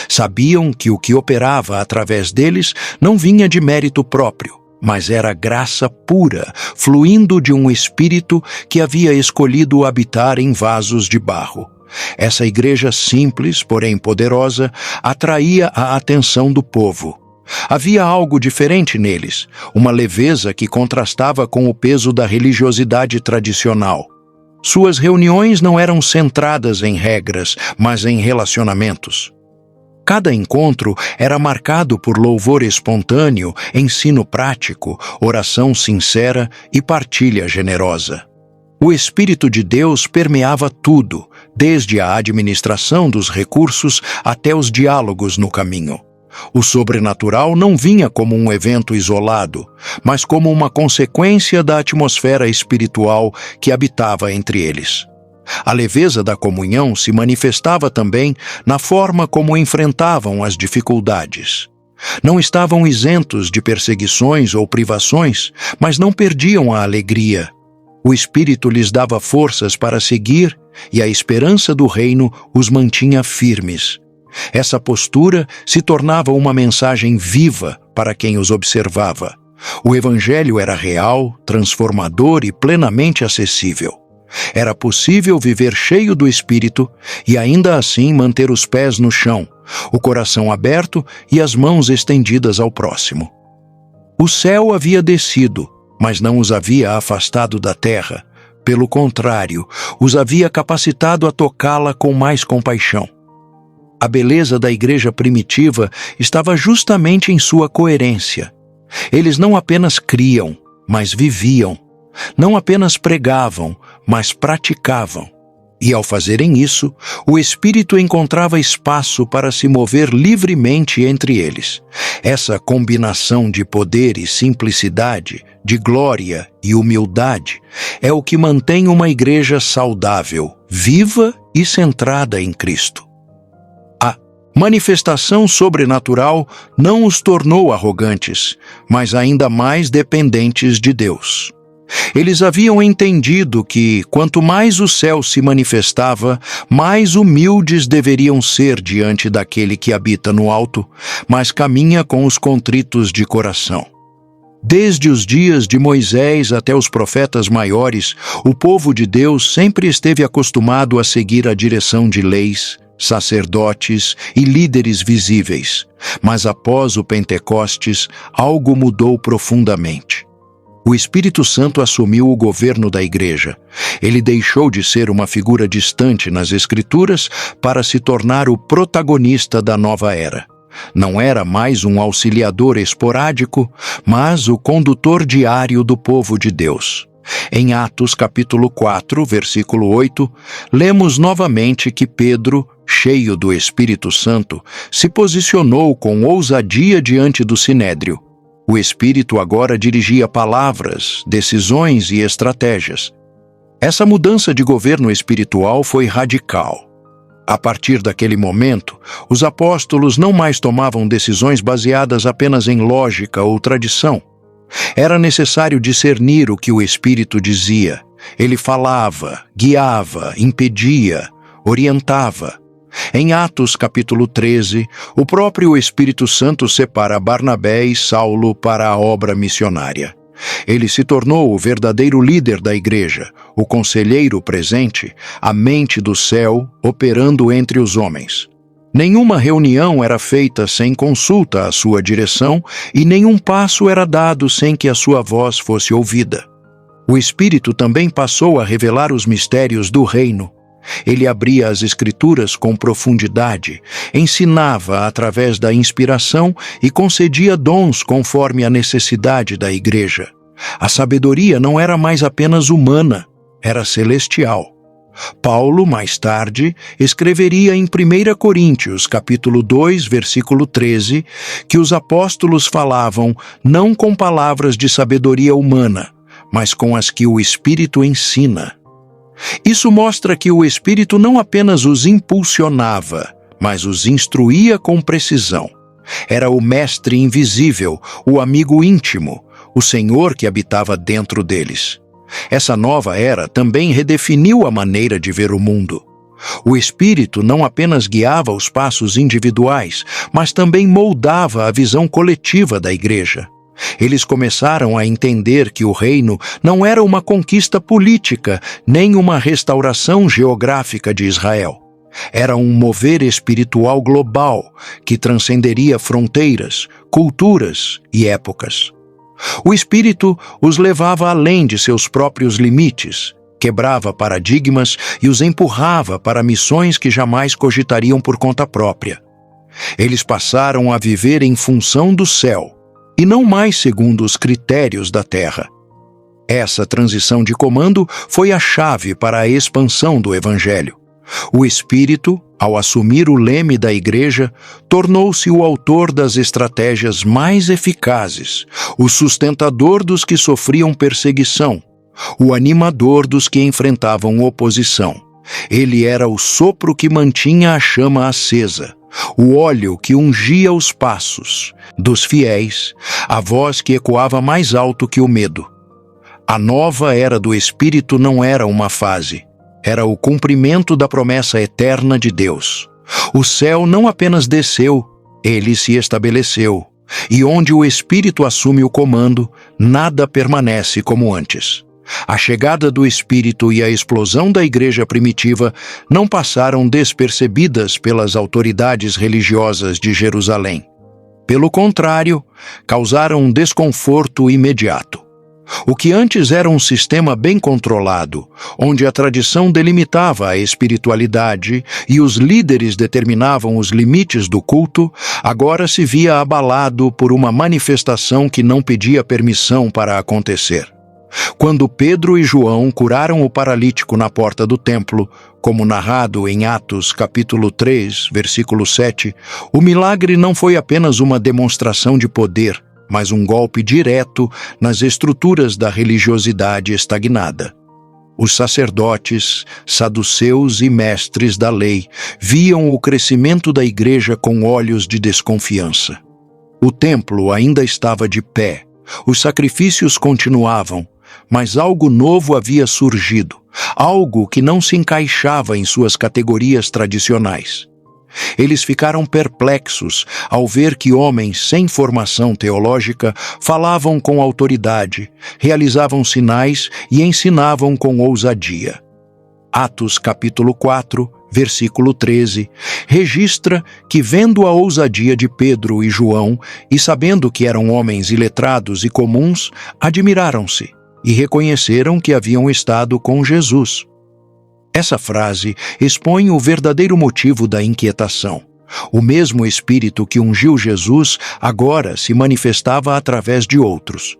Sabiam que o que operava através deles não vinha de mérito próprio, mas era graça pura, fluindo de um espírito que havia escolhido habitar em vasos de barro. Essa igreja simples, porém poderosa, atraía a atenção do povo. Havia algo diferente neles, uma leveza que contrastava com o peso da religiosidade tradicional. Suas reuniões não eram centradas em regras, mas em relacionamentos. Cada encontro era marcado por louvor espontâneo, ensino prático, oração sincera e partilha generosa. O Espírito de Deus permeava tudo, desde a administração dos recursos até os diálogos no caminho. O sobrenatural não vinha como um evento isolado, mas como uma consequência da atmosfera espiritual que habitava entre eles. A leveza da comunhão se manifestava também na forma como enfrentavam as dificuldades. Não estavam isentos de perseguições ou privações, mas não perdiam a alegria. O Espírito lhes dava forças para seguir e a esperança do reino os mantinha firmes. Essa postura se tornava uma mensagem viva para quem os observava. O Evangelho era real, transformador e plenamente acessível. Era possível viver cheio do Espírito e ainda assim manter os pés no chão, o coração aberto e as mãos estendidas ao próximo. O céu havia descido, mas não os havia afastado da terra. Pelo contrário, os havia capacitado a tocá-la com mais compaixão. A beleza da igreja primitiva estava justamente em sua coerência. Eles não apenas criam, mas viviam. Não apenas pregavam, mas praticavam. E ao fazerem isso, o Espírito encontrava espaço para se mover livremente entre eles. Essa combinação de poder e simplicidade, de glória e humildade, é o que mantém uma igreja saudável, viva e centrada em Cristo. Manifestação sobrenatural não os tornou arrogantes, mas ainda mais dependentes de Deus. Eles haviam entendido que, quanto mais o céu se manifestava, mais humildes deveriam ser diante daquele que habita no alto, mas caminha com os contritos de coração. Desde os dias de Moisés até os profetas maiores, o povo de Deus sempre esteve acostumado a seguir a direção de leis, sacerdotes e líderes visíveis, mas após o Pentecostes, algo mudou profundamente. O Espírito Santo assumiu o governo da igreja. Ele deixou de ser uma figura distante nas Escrituras para se tornar o protagonista da nova era. Não era mais um auxiliador esporádico, mas o condutor diário do povo de Deus. Em Atos capítulo 4, versículo 8, lemos novamente que Pedro, cheio do Espírito Santo, se posicionou com ousadia diante do Sinédrio. O Espírito agora dirigia palavras, decisões e estratégias. Essa mudança de governo espiritual foi radical. A partir daquele momento, os apóstolos não mais tomavam decisões baseadas apenas em lógica ou tradição. Era necessário discernir o que o Espírito dizia. Ele falava, guiava, impedia, orientava. Em Atos capítulo 13, o próprio Espírito Santo separa Barnabé e Saulo para a obra missionária. Ele se tornou o verdadeiro líder da igreja, o conselheiro presente, a mente do céu operando entre os homens. Nenhuma reunião era feita sem consulta à sua direção e nenhum passo era dado sem que a sua voz fosse ouvida. O Espírito também passou a revelar os mistérios do reino. Ele abria as Escrituras com profundidade, ensinava através da inspiração e concedia dons conforme a necessidade da igreja. A sabedoria não era mais apenas humana, era celestial. Paulo, mais tarde, escreveria em 1 Coríntios, capítulo 2, versículo 13, que os apóstolos falavam não com palavras de sabedoria humana, mas com as que o Espírito ensina. Isso mostra que o Espírito não apenas os impulsionava, mas os instruía com precisão. Era o mestre invisível, o amigo íntimo, o Senhor que habitava dentro deles. Essa nova era também redefiniu a maneira de ver o mundo. O Espírito não apenas guiava os passos individuais, mas também moldava a visão coletiva da Igreja. Eles começaram a entender que o reino não era uma conquista política, nem uma restauração geográfica de Israel. Era um mover espiritual global que transcenderia fronteiras, culturas e épocas. O Espírito os levava além de seus próprios limites, quebrava paradigmas e os empurrava para missões que jamais cogitariam por conta própria. Eles passaram a viver em função do céu, e não mais segundo os critérios da terra. Essa transição de comando foi a chave para a expansão do Evangelho. O Espírito, ao assumir o leme da Igreja, tornou-se o autor das estratégias mais eficazes, o sustentador dos que sofriam perseguição, o animador dos que enfrentavam oposição. Ele era o sopro que mantinha a chama acesa, o óleo que ungia os passos dos fiéis, a voz que ecoava mais alto que o medo. A nova era do Espírito não era uma fase, era o cumprimento da promessa eterna de Deus. O céu não apenas desceu, ele se estabeleceu, e onde o Espírito assume o comando, nada permanece como antes. A chegada do Espírito e a explosão da Igreja primitiva não passaram despercebidas pelas autoridades religiosas de Jerusalém. Pelo contrário, causaram um desconforto imediato. O que antes era um sistema bem controlado, onde a tradição delimitava a espiritualidade e os líderes determinavam os limites do culto, agora se via abalado por uma manifestação que não pedia permissão para acontecer. Quando Pedro e João curaram o paralítico na porta do templo, como narrado em Atos capítulo 3, versículo 7, o milagre não foi apenas uma demonstração de poder, mas um golpe direto nas estruturas da religiosidade estagnada. Os sacerdotes, saduceus e mestres da lei viam o crescimento da Igreja com olhos de desconfiança. O templo ainda estava de pé, os sacrifícios continuavam, mas algo novo havia surgido, algo que não se encaixava em suas categorias tradicionais. Eles ficaram perplexos ao ver que homens sem formação teológica falavam com autoridade, realizavam sinais e ensinavam com ousadia. Atos capítulo 4, versículo 13, registra que, vendo a ousadia de Pedro e João e sabendo que eram homens iletrados e comuns, admiraram-se e reconheceram que haviam estado com Jesus. Essa frase expõe o verdadeiro motivo da inquietação. O mesmo Espírito que ungiu Jesus agora se manifestava através de outros.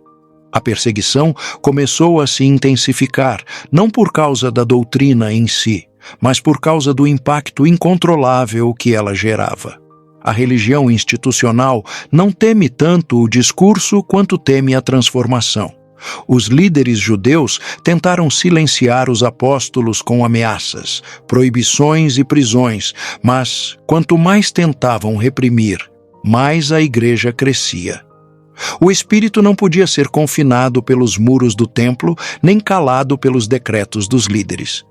A perseguição começou a se intensificar, não por causa da doutrina em si, mas por causa do impacto incontrolável que ela gerava. A religião institucional não teme tanto o discurso quanto teme a transformação. Os líderes judeus tentaram silenciar os apóstolos com ameaças, proibições e prisões, mas, quanto mais tentavam reprimir, mais a Igreja crescia. O Espírito não podia ser confinado pelos muros do templo, nem calado pelos decretos dos líderes.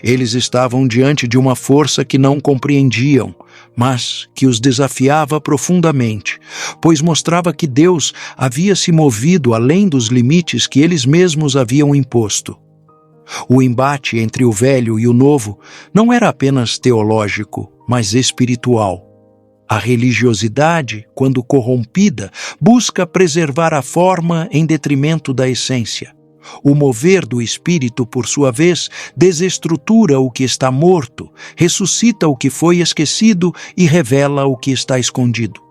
Eles estavam diante de uma força que não compreendiam, mas que os desafiava profundamente, pois mostrava que Deus havia se movido além dos limites que eles mesmos haviam imposto. O embate entre o velho e o novo não era apenas teológico, mas espiritual. A religiosidade, quando corrompida, busca preservar a forma em detrimento da essência. O mover do Espírito, por sua vez, desestrutura o que está morto, ressuscita o que foi esquecido e revela o que está escondido.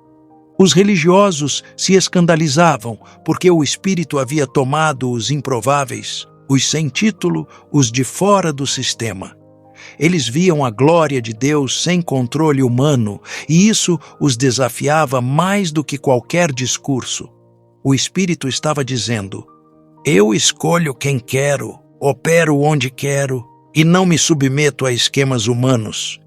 Os religiosos se escandalizavam porque o Espírito havia tomado os improváveis, os sem título, os de fora do sistema. Eles viam a glória de Deus sem controle humano, e isso os desafiava mais do que qualquer discurso. O Espírito estava dizendo: eu escolho quem quero, opero onde quero, e não me submeto a esquemas humanos.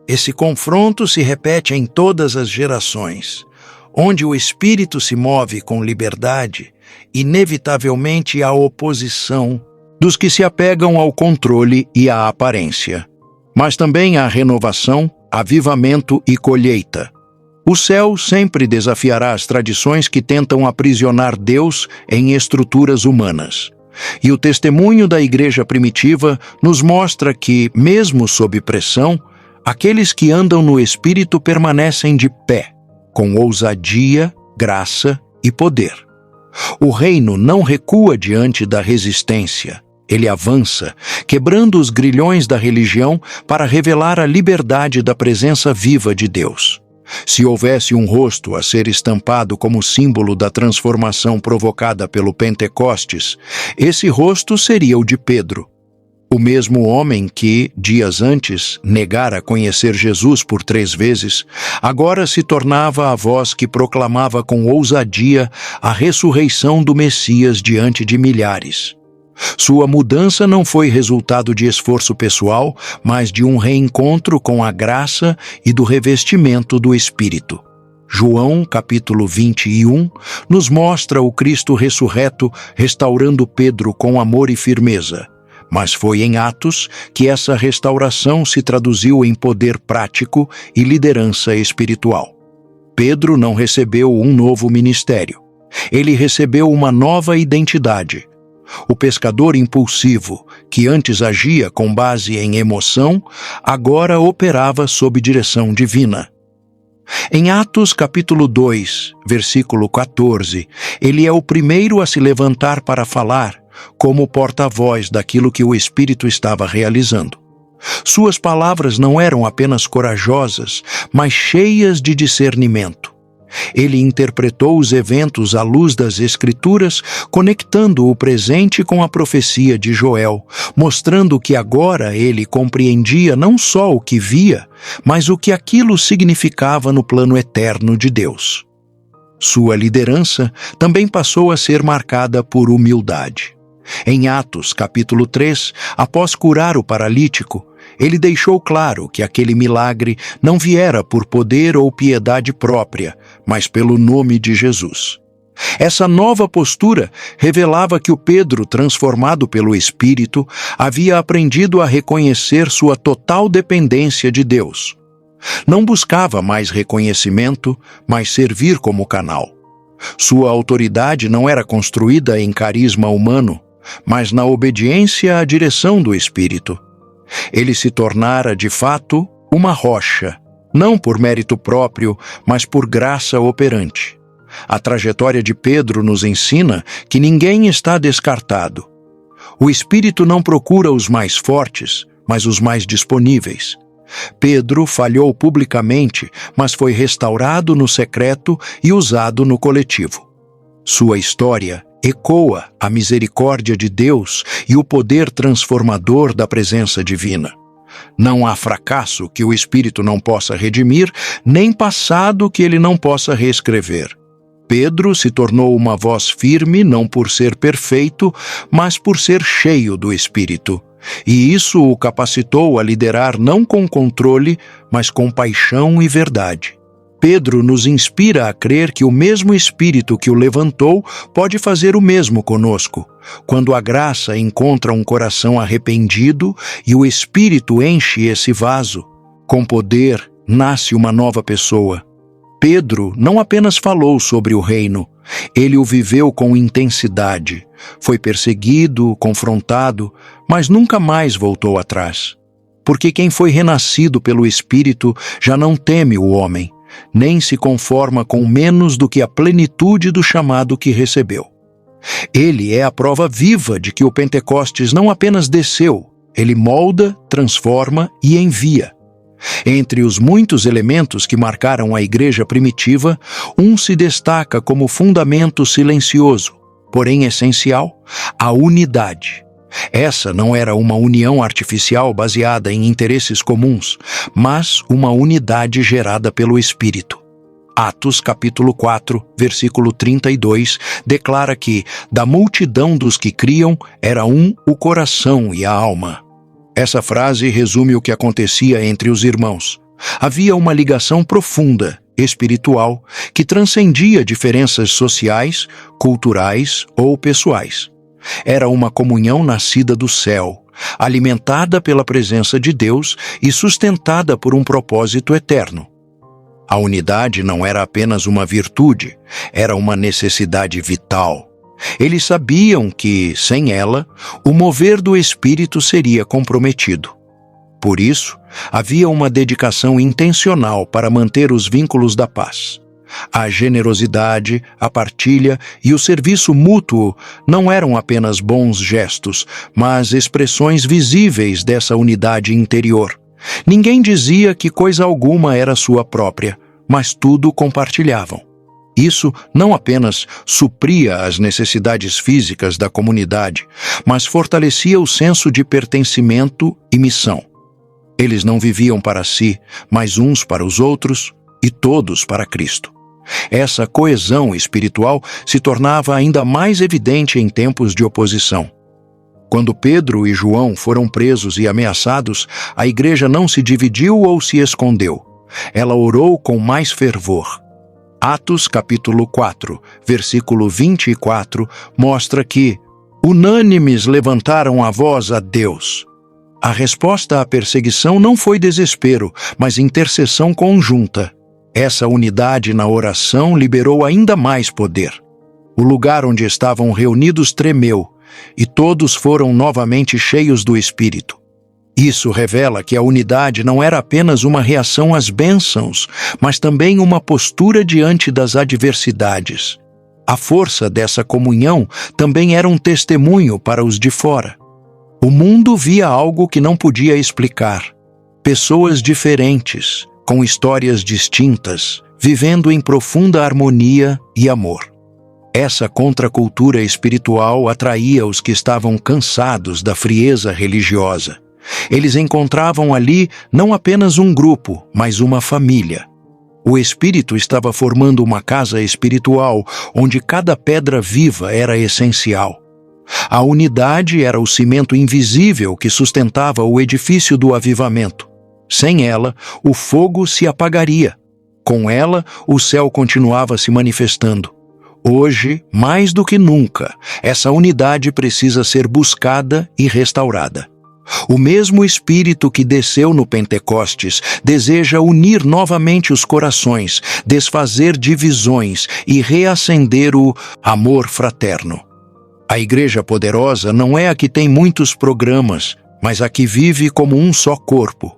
Esse confronto se repete em todas as gerações. Onde o espírito se move com liberdade, inevitavelmente há oposição dos que se apegam ao controle e à aparência. Mas também há renovação, avivamento e colheita. O céu sempre desafiará as tradições que tentam aprisionar Deus em estruturas humanas. E o testemunho da igreja primitiva nos mostra que, mesmo sob pressão, aqueles que andam no Espírito permanecem de pé, com ousadia, graça e poder. O reino não recua diante da resistência. Ele avança, quebrando os grilhões da religião para revelar a liberdade da presença viva de Deus. Se houvesse um rosto a ser estampado como símbolo da transformação provocada pelo Pentecostes, esse rosto seria o de Pedro. O mesmo homem que, dias antes, negara conhecer Jesus por 3 vezes, agora se tornava a voz que proclamava com ousadia a ressurreição do Messias diante de milhares. Sua mudança não foi resultado de esforço pessoal, mas de um reencontro com a graça e do revestimento do Espírito. João, capítulo 21, nos mostra o Cristo ressurreto restaurando Pedro com amor e firmeza. Mas foi em Atos que essa restauração se traduziu em poder prático e liderança espiritual. Pedro não recebeu um novo ministério. Ele recebeu uma nova identidade. O pescador impulsivo, que antes agia com base em emoção, agora operava sob direção divina. Em Atos capítulo 2, versículo 14, ele é o primeiro a se levantar para falar, como porta-voz daquilo que o Espírito estava realizando. Suas palavras não eram apenas corajosas, mas cheias de discernimento. Ele interpretou os eventos à luz das Escrituras, conectando o presente com a profecia de Joel, mostrando que agora ele compreendia não só o que via, mas o que aquilo significava no plano eterno de Deus. Sua liderança também passou a ser marcada por humildade. Em Atos, capítulo 3, após curar o paralítico, ele deixou claro que aquele milagre não viera por poder ou piedade própria, mas pelo nome de Jesus. Essa nova postura revelava que o Pedro, transformado pelo Espírito, havia aprendido a reconhecer sua total dependência de Deus. Não buscava mais reconhecimento, mas servir como canal. Sua autoridade não era construída em carisma humano, mas na obediência à direção do Espírito. Ele se tornara, de fato, uma rocha, não por mérito próprio, mas por graça operante. A trajetória de Pedro nos ensina que ninguém está descartado. O Espírito não procura os mais fortes, mas os mais disponíveis. Pedro falhou publicamente, mas foi restaurado no secreto e usado no coletivo. Sua história ecoa a misericórdia de Deus e o poder transformador da presença divina. Não há fracasso que o Espírito não possa redimir, nem passado que ele não possa reescrever. Pedro se tornou uma voz firme não por ser perfeito, mas por ser cheio do Espírito. E isso o capacitou a liderar não com controle, mas com paixão e verdade. Pedro nos inspira a crer que o mesmo Espírito que o levantou pode fazer o mesmo conosco, quando a graça encontra um coração arrependido e o Espírito enche esse vaso. Com poder, nasce uma nova pessoa. Pedro não apenas falou sobre o reino, ele o viveu com intensidade. Foi perseguido, confrontado, mas nunca mais voltou atrás. Porque quem foi renascido pelo Espírito já não teme o homem, nem se conforma com menos do que a plenitude do chamado que recebeu. Ele é a prova viva de que o Pentecostes não apenas desceu, ele molda, transforma e envia. Entre os muitos elementos que marcaram a igreja primitiva, um se destaca como fundamento silencioso, porém essencial: a unidade. Essa não era uma união artificial baseada em interesses comuns, mas uma unidade gerada pelo Espírito. Atos capítulo 4, versículo 32, declara que, da multidão dos que criam, era um o coração e a alma. Essa frase resume o que acontecia entre os irmãos. Havia uma ligação profunda, espiritual, que transcendia diferenças sociais, culturais ou pessoais. Era uma comunhão nascida do céu, alimentada pela presença de Deus e sustentada por um propósito eterno. A unidade não era apenas uma virtude, era uma necessidade vital. Eles sabiam que, sem ela, o mover do Espírito seria comprometido. Por isso, havia uma dedicação intencional para manter os vínculos da paz. A generosidade, a partilha e o serviço mútuo não eram apenas bons gestos, mas expressões visíveis dessa unidade interior. Ninguém dizia que coisa alguma era sua própria, mas tudo compartilhavam. Isso não apenas supria as necessidades físicas da comunidade, mas fortalecia o senso de pertencimento e missão. Eles não viviam para si, mas uns para os outros e todos para Cristo. Essa coesão espiritual se tornava ainda mais evidente em tempos de oposição. Quando Pedro e João foram presos e ameaçados, a igreja não se dividiu ou se escondeu. Ela orou com mais fervor. Atos capítulo 4, versículo 24, mostra que unânimes levantaram a voz a Deus. A resposta à perseguição não foi desespero, mas intercessão conjunta. Essa unidade na oração liberou ainda mais poder. O lugar onde estavam reunidos tremeu, e todos foram novamente cheios do Espírito. Isso revela que a unidade não era apenas uma reação às bênçãos, mas também uma postura diante das adversidades. A força dessa comunhão também era um testemunho para os de fora. O mundo via algo que não podia explicar. Pessoas diferentes, com histórias distintas, vivendo em profunda harmonia e amor. Essa contracultura espiritual atraía os que estavam cansados da frieza religiosa. Eles encontravam ali não apenas um grupo, mas uma família. O Espírito estava formando uma casa espiritual, onde cada pedra viva era essencial. A unidade era o cimento invisível que sustentava o edifício do avivamento. Sem ela, o fogo se apagaria. Com ela, o céu continuava se manifestando. Hoje, mais do que nunca, essa unidade precisa ser buscada e restaurada. O mesmo Espírito que desceu no Pentecostes deseja unir novamente os corações, desfazer divisões e reacender o amor fraterno. A igreja poderosa não é a que tem muitos programas, mas a que vive como um só corpo.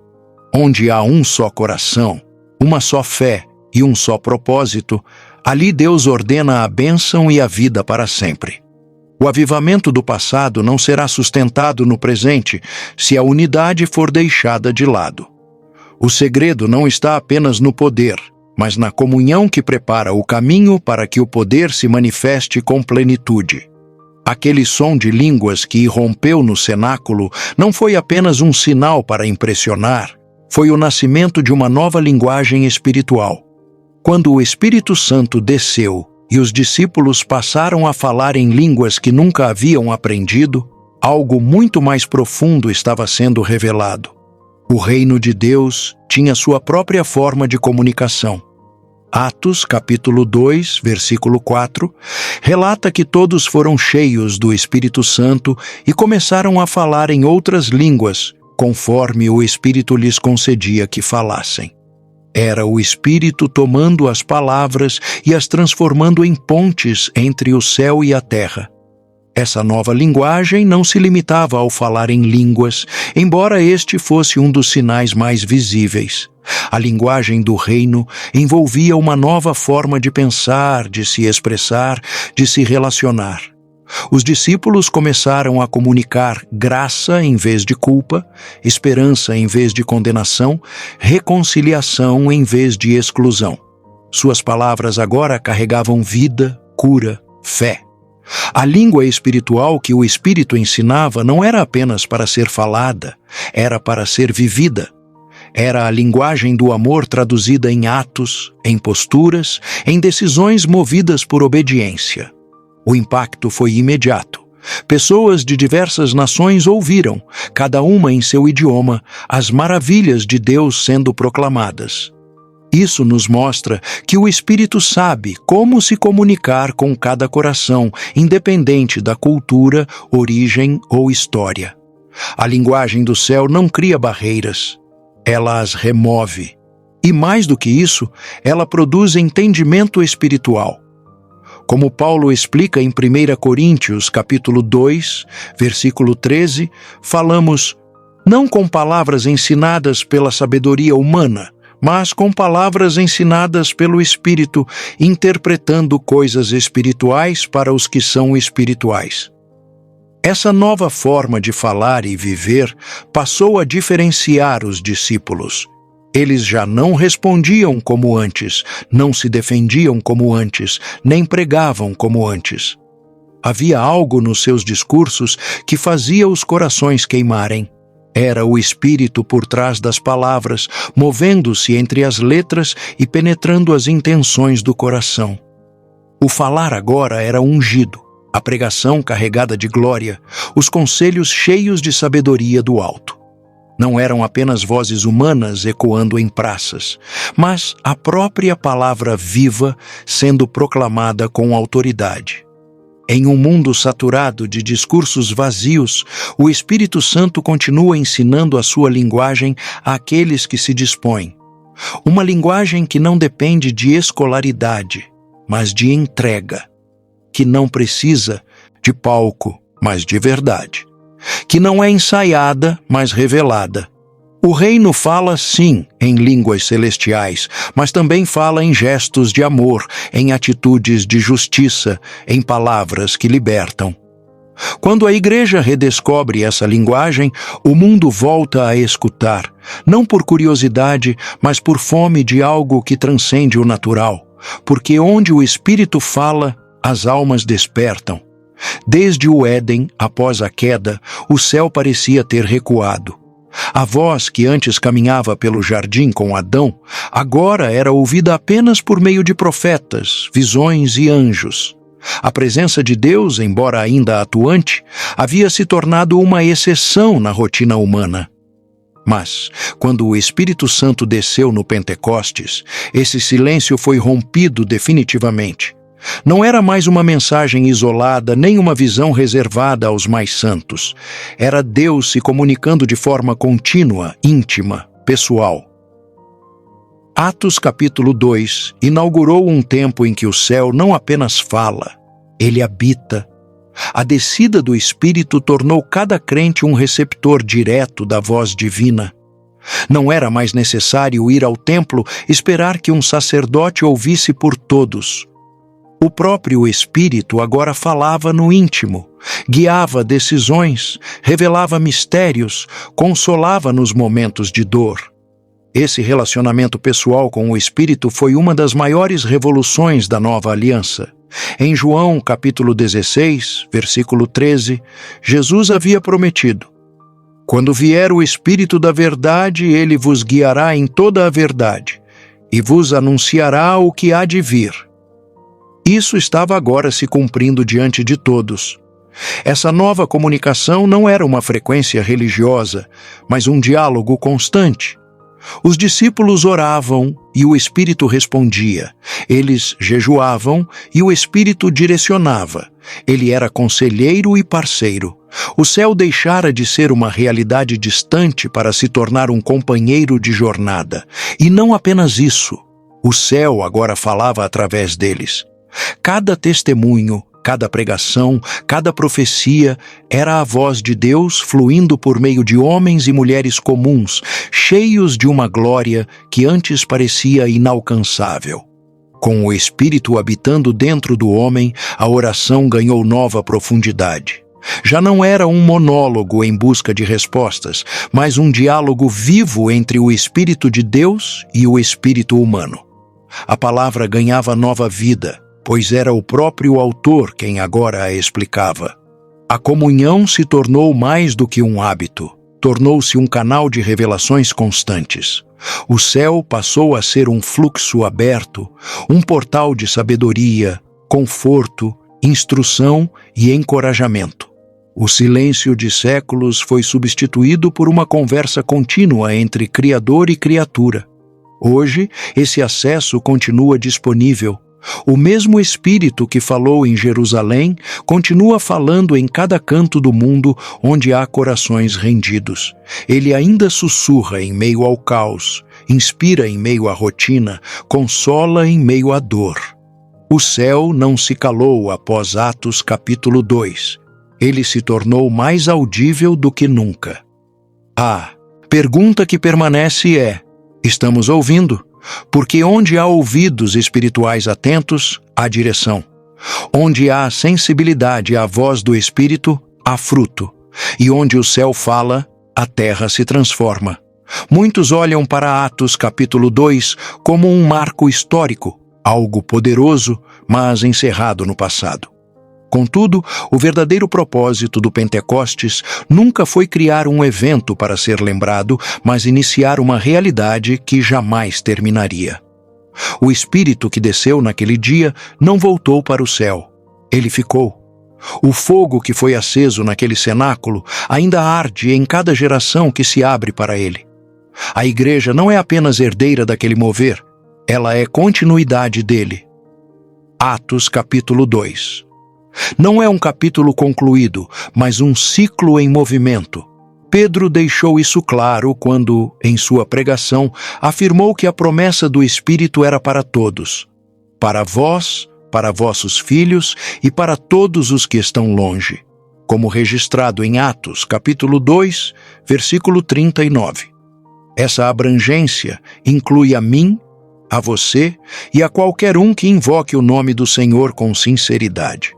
Onde há um só coração, uma só fé e um só propósito, ali Deus ordena a bênção e a vida para sempre. O avivamento do passado não será sustentado no presente se a unidade for deixada de lado. O segredo não está apenas no poder, mas na comunhão que prepara o caminho para que o poder se manifeste com plenitude. Aquele som de línguas que irrompeu no cenáculo não foi apenas um sinal para impressionar, foi o nascimento de uma nova linguagem espiritual. Quando o Espírito Santo desceu e os discípulos passaram a falar em línguas que nunca haviam aprendido, algo muito mais profundo estava sendo revelado. O reino de Deus tinha sua própria forma de comunicação. Atos, capítulo 2, versículo 4, relata que todos foram cheios do Espírito Santo e começaram a falar em outras línguas, conforme o Espírito lhes concedia que falassem. Era o Espírito tomando as palavras e as transformando em pontes entre o céu e a terra. Essa nova linguagem não se limitava ao falar em línguas, embora este fosse um dos sinais mais visíveis. A linguagem do reino envolvia uma nova forma de pensar, de se expressar, de se relacionar. Os discípulos começaram a comunicar graça em vez de culpa, esperança em vez de condenação, reconciliação em vez de exclusão. Suas palavras agora carregavam vida, cura, fé. A língua espiritual que o Espírito ensinava não era apenas para ser falada, era para ser vivida. Era a linguagem do amor traduzida em atos, em posturas, em decisões movidas por obediência. O impacto foi imediato. Pessoas de diversas nações ouviram, cada uma em seu idioma, as maravilhas de Deus sendo proclamadas. Isso nos mostra que o Espírito sabe como se comunicar com cada coração, independente da cultura, origem ou história. A linguagem do céu não cria barreiras, ela as remove. E mais do que isso, ela produz entendimento espiritual. Como Paulo explica em 1 Coríntios, capítulo 2, versículo 13, falamos, não com palavras ensinadas pela sabedoria humana, mas com palavras ensinadas pelo Espírito, interpretando coisas espirituais para os que são espirituais. Essa nova forma de falar e viver passou a diferenciar os discípulos. Eles já não respondiam como antes, não se defendiam como antes, nem pregavam como antes. Havia algo nos seus discursos que fazia os corações queimarem. Era o Espírito por trás das palavras, movendo-se entre as letras e penetrando as intenções do coração. O falar agora era ungido, a pregação carregada de glória, os conselhos cheios de sabedoria do alto. Não eram apenas vozes humanas ecoando em praças, mas a própria palavra viva sendo proclamada com autoridade. Em um mundo saturado de discursos vazios, o Espírito Santo continua ensinando a sua linguagem àqueles que se dispõem. Uma linguagem que não depende de escolaridade, mas de entrega, que não precisa de palco, mas de verdade, que não é ensaiada, mas revelada. O reino fala, sim, em línguas celestiais, mas também fala em gestos de amor, em atitudes de justiça, em palavras que libertam. Quando a igreja redescobre essa linguagem, o mundo volta a escutar, não por curiosidade, mas por fome de algo que transcende o natural, porque onde o Espírito fala, as almas despertam. Desde o Éden, após a queda, o céu parecia ter recuado. A voz que antes caminhava pelo jardim com Adão, agora era ouvida apenas por meio de profetas, visões e anjos. A presença de Deus, embora ainda atuante, havia se tornado uma exceção na rotina humana. Mas, quando o Espírito Santo desceu no Pentecostes, esse silêncio foi rompido definitivamente. Não era mais uma mensagem isolada, nem uma visão reservada aos mais santos. Era Deus se comunicando de forma contínua, íntima, pessoal. Atos capítulo 2 inaugurou um tempo em que o céu não apenas fala, ele habita. A descida do Espírito tornou cada crente um receptor direto da voz divina. Não era mais necessário ir ao templo esperar que um sacerdote ouvisse por todos. O próprio Espírito agora falava no íntimo, guiava decisões, revelava mistérios, consolava nos momentos de dor. Esse relacionamento pessoal com o Espírito foi uma das maiores revoluções da nova aliança. Em João capítulo 16, versículo 13, Jesus havia prometido: quando vier o Espírito da verdade, ele vos guiará em toda a verdade, e vos anunciará o que há de vir. Isso estava agora se cumprindo diante de todos. Essa nova comunicação não era uma frequência religiosa, mas um diálogo constante. Os discípulos oravam e o Espírito respondia. Eles jejuavam e o Espírito direcionava. Ele era conselheiro e parceiro. O céu deixara de ser uma realidade distante para se tornar um companheiro de jornada. E não apenas isso. O céu agora falava através deles. Cada testemunho, cada pregação, cada profecia era a voz de Deus fluindo por meio de homens e mulheres comuns, cheios de uma glória que antes parecia inalcançável. Com o Espírito habitando dentro do homem, a oração ganhou nova profundidade. Já não era um monólogo em busca de respostas, mas um diálogo vivo entre o Espírito de Deus e o espírito humano. A palavra ganhava nova vida, pois era o próprio autor quem agora a explicava. A comunhão se tornou mais do que um hábito, tornou-se um canal de revelações constantes. O céu passou a ser um fluxo aberto, um portal de sabedoria, conforto, instrução e encorajamento. O silêncio de séculos foi substituído por uma conversa contínua entre Criador e criatura. Hoje, esse acesso continua disponível. O mesmo Espírito que falou em Jerusalém continua falando em cada canto do mundo onde há corações rendidos. Ele ainda sussurra em meio ao caos, inspira em meio à rotina, consola em meio à dor. O céu não se calou após Atos capítulo 2. Ele se tornou mais audível do que nunca. A pergunta que permanece é: estamos ouvindo? Porque onde há ouvidos espirituais atentos, há direção. Onde há sensibilidade à voz do Espírito, há fruto. E onde o céu fala, a terra se transforma. Muitos olham para Atos capítulo 2 como um marco histórico, algo poderoso, mas encerrado no passado. Contudo, o verdadeiro propósito do Pentecostes nunca foi criar um evento para ser lembrado, mas iniciar uma realidade que jamais terminaria. O Espírito que desceu naquele dia não voltou para o céu. Ele ficou. O fogo que foi aceso naquele cenáculo ainda arde em cada geração que se abre para ele. A igreja não é apenas herdeira daquele mover, ela é continuidade dele. Atos capítulo 2. Não é um capítulo concluído, mas um ciclo em movimento. Pedro deixou isso claro quando, em sua pregação, afirmou que a promessa do Espírito era para todos. Para vós, para vossos filhos e para todos os que estão longe. Como registrado em Atos, capítulo 2, versículo 39. Essa abrangência inclui a mim, a você e a qualquer um que invoque o nome do Senhor com sinceridade.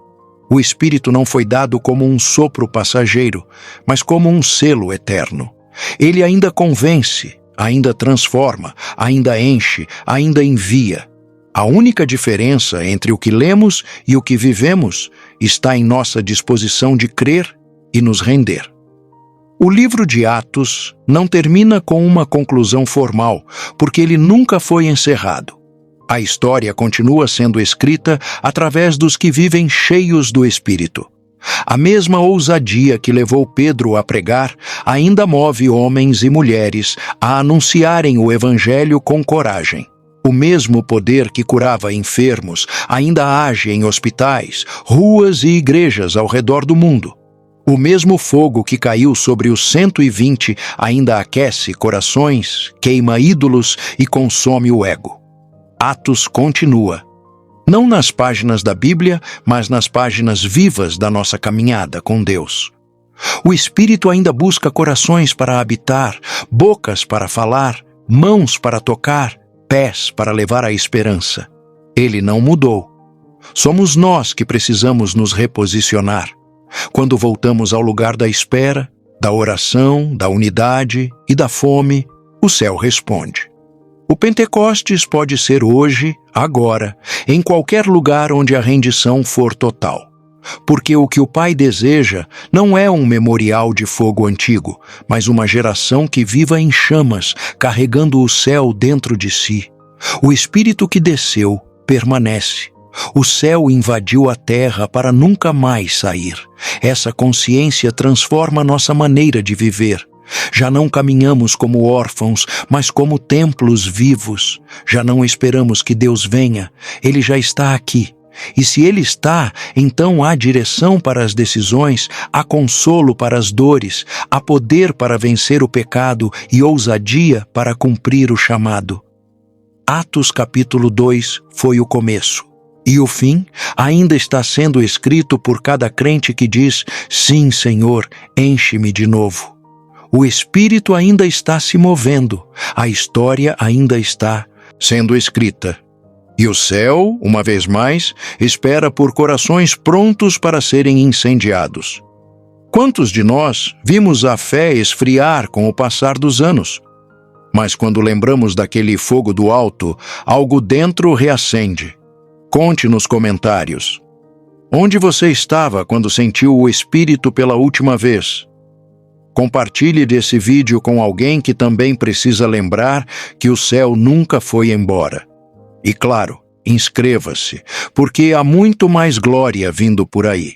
O Espírito não foi dado como um sopro passageiro, mas como um selo eterno. Ele ainda convence, ainda transforma, ainda enche, ainda envia. A única diferença entre o que lemos e o que vivemos está em nossa disposição de crer e nos render. O livro de Atos não termina com uma conclusão formal, porque ele nunca foi encerrado. A história continua sendo escrita através dos que vivem cheios do Espírito. A mesma ousadia que levou Pedro a pregar ainda move homens e mulheres a anunciarem o Evangelho com coragem. O mesmo poder que curava enfermos ainda age em hospitais, ruas e igrejas ao redor do mundo. O mesmo fogo que caiu sobre os 120 ainda aquece corações, queima ídolos e consome o ego. Atos continua. Não nas páginas da Bíblia, mas nas páginas vivas da nossa caminhada com Deus. O Espírito ainda busca corações para habitar, bocas para falar, mãos para tocar, pés para levar a esperança. Ele não mudou. Somos nós que precisamos nos reposicionar. Quando voltamos ao lugar da espera, da oração, da unidade e da fome, o céu responde. O Pentecostes pode ser hoje, agora, em qualquer lugar onde a rendição for total. Porque o que o Pai deseja não é um memorial de fogo antigo, mas uma geração que viva em chamas, carregando o céu dentro de si. O Espírito que desceu permanece. O céu invadiu a terra para nunca mais sair. Essa consciência transforma nossa maneira de viver. Já não caminhamos como órfãos, mas como templos vivos. Já não esperamos que Deus venha. Ele já está aqui. E se Ele está, então há direção para as decisões, há consolo para as dores, há poder para vencer o pecado e ousadia para cumprir o chamado. Atos capítulo 2 foi o começo. E o fim ainda está sendo escrito por cada crente que diz: sim, Senhor, enche-me de novo. O Espírito ainda está se movendo, a história ainda está sendo escrita. E o céu, uma vez mais, espera por corações prontos para serem incendiados. Quantos de nós vimos a fé esfriar com o passar dos anos? Mas quando lembramos daquele fogo do alto, algo dentro reacende. Conte nos comentários. Onde você estava quando sentiu o Espírito pela última vez? Compartilhe desse vídeo com alguém que também precisa lembrar que o céu nunca foi embora. E claro, inscreva-se, porque há muito mais glória vindo por aí.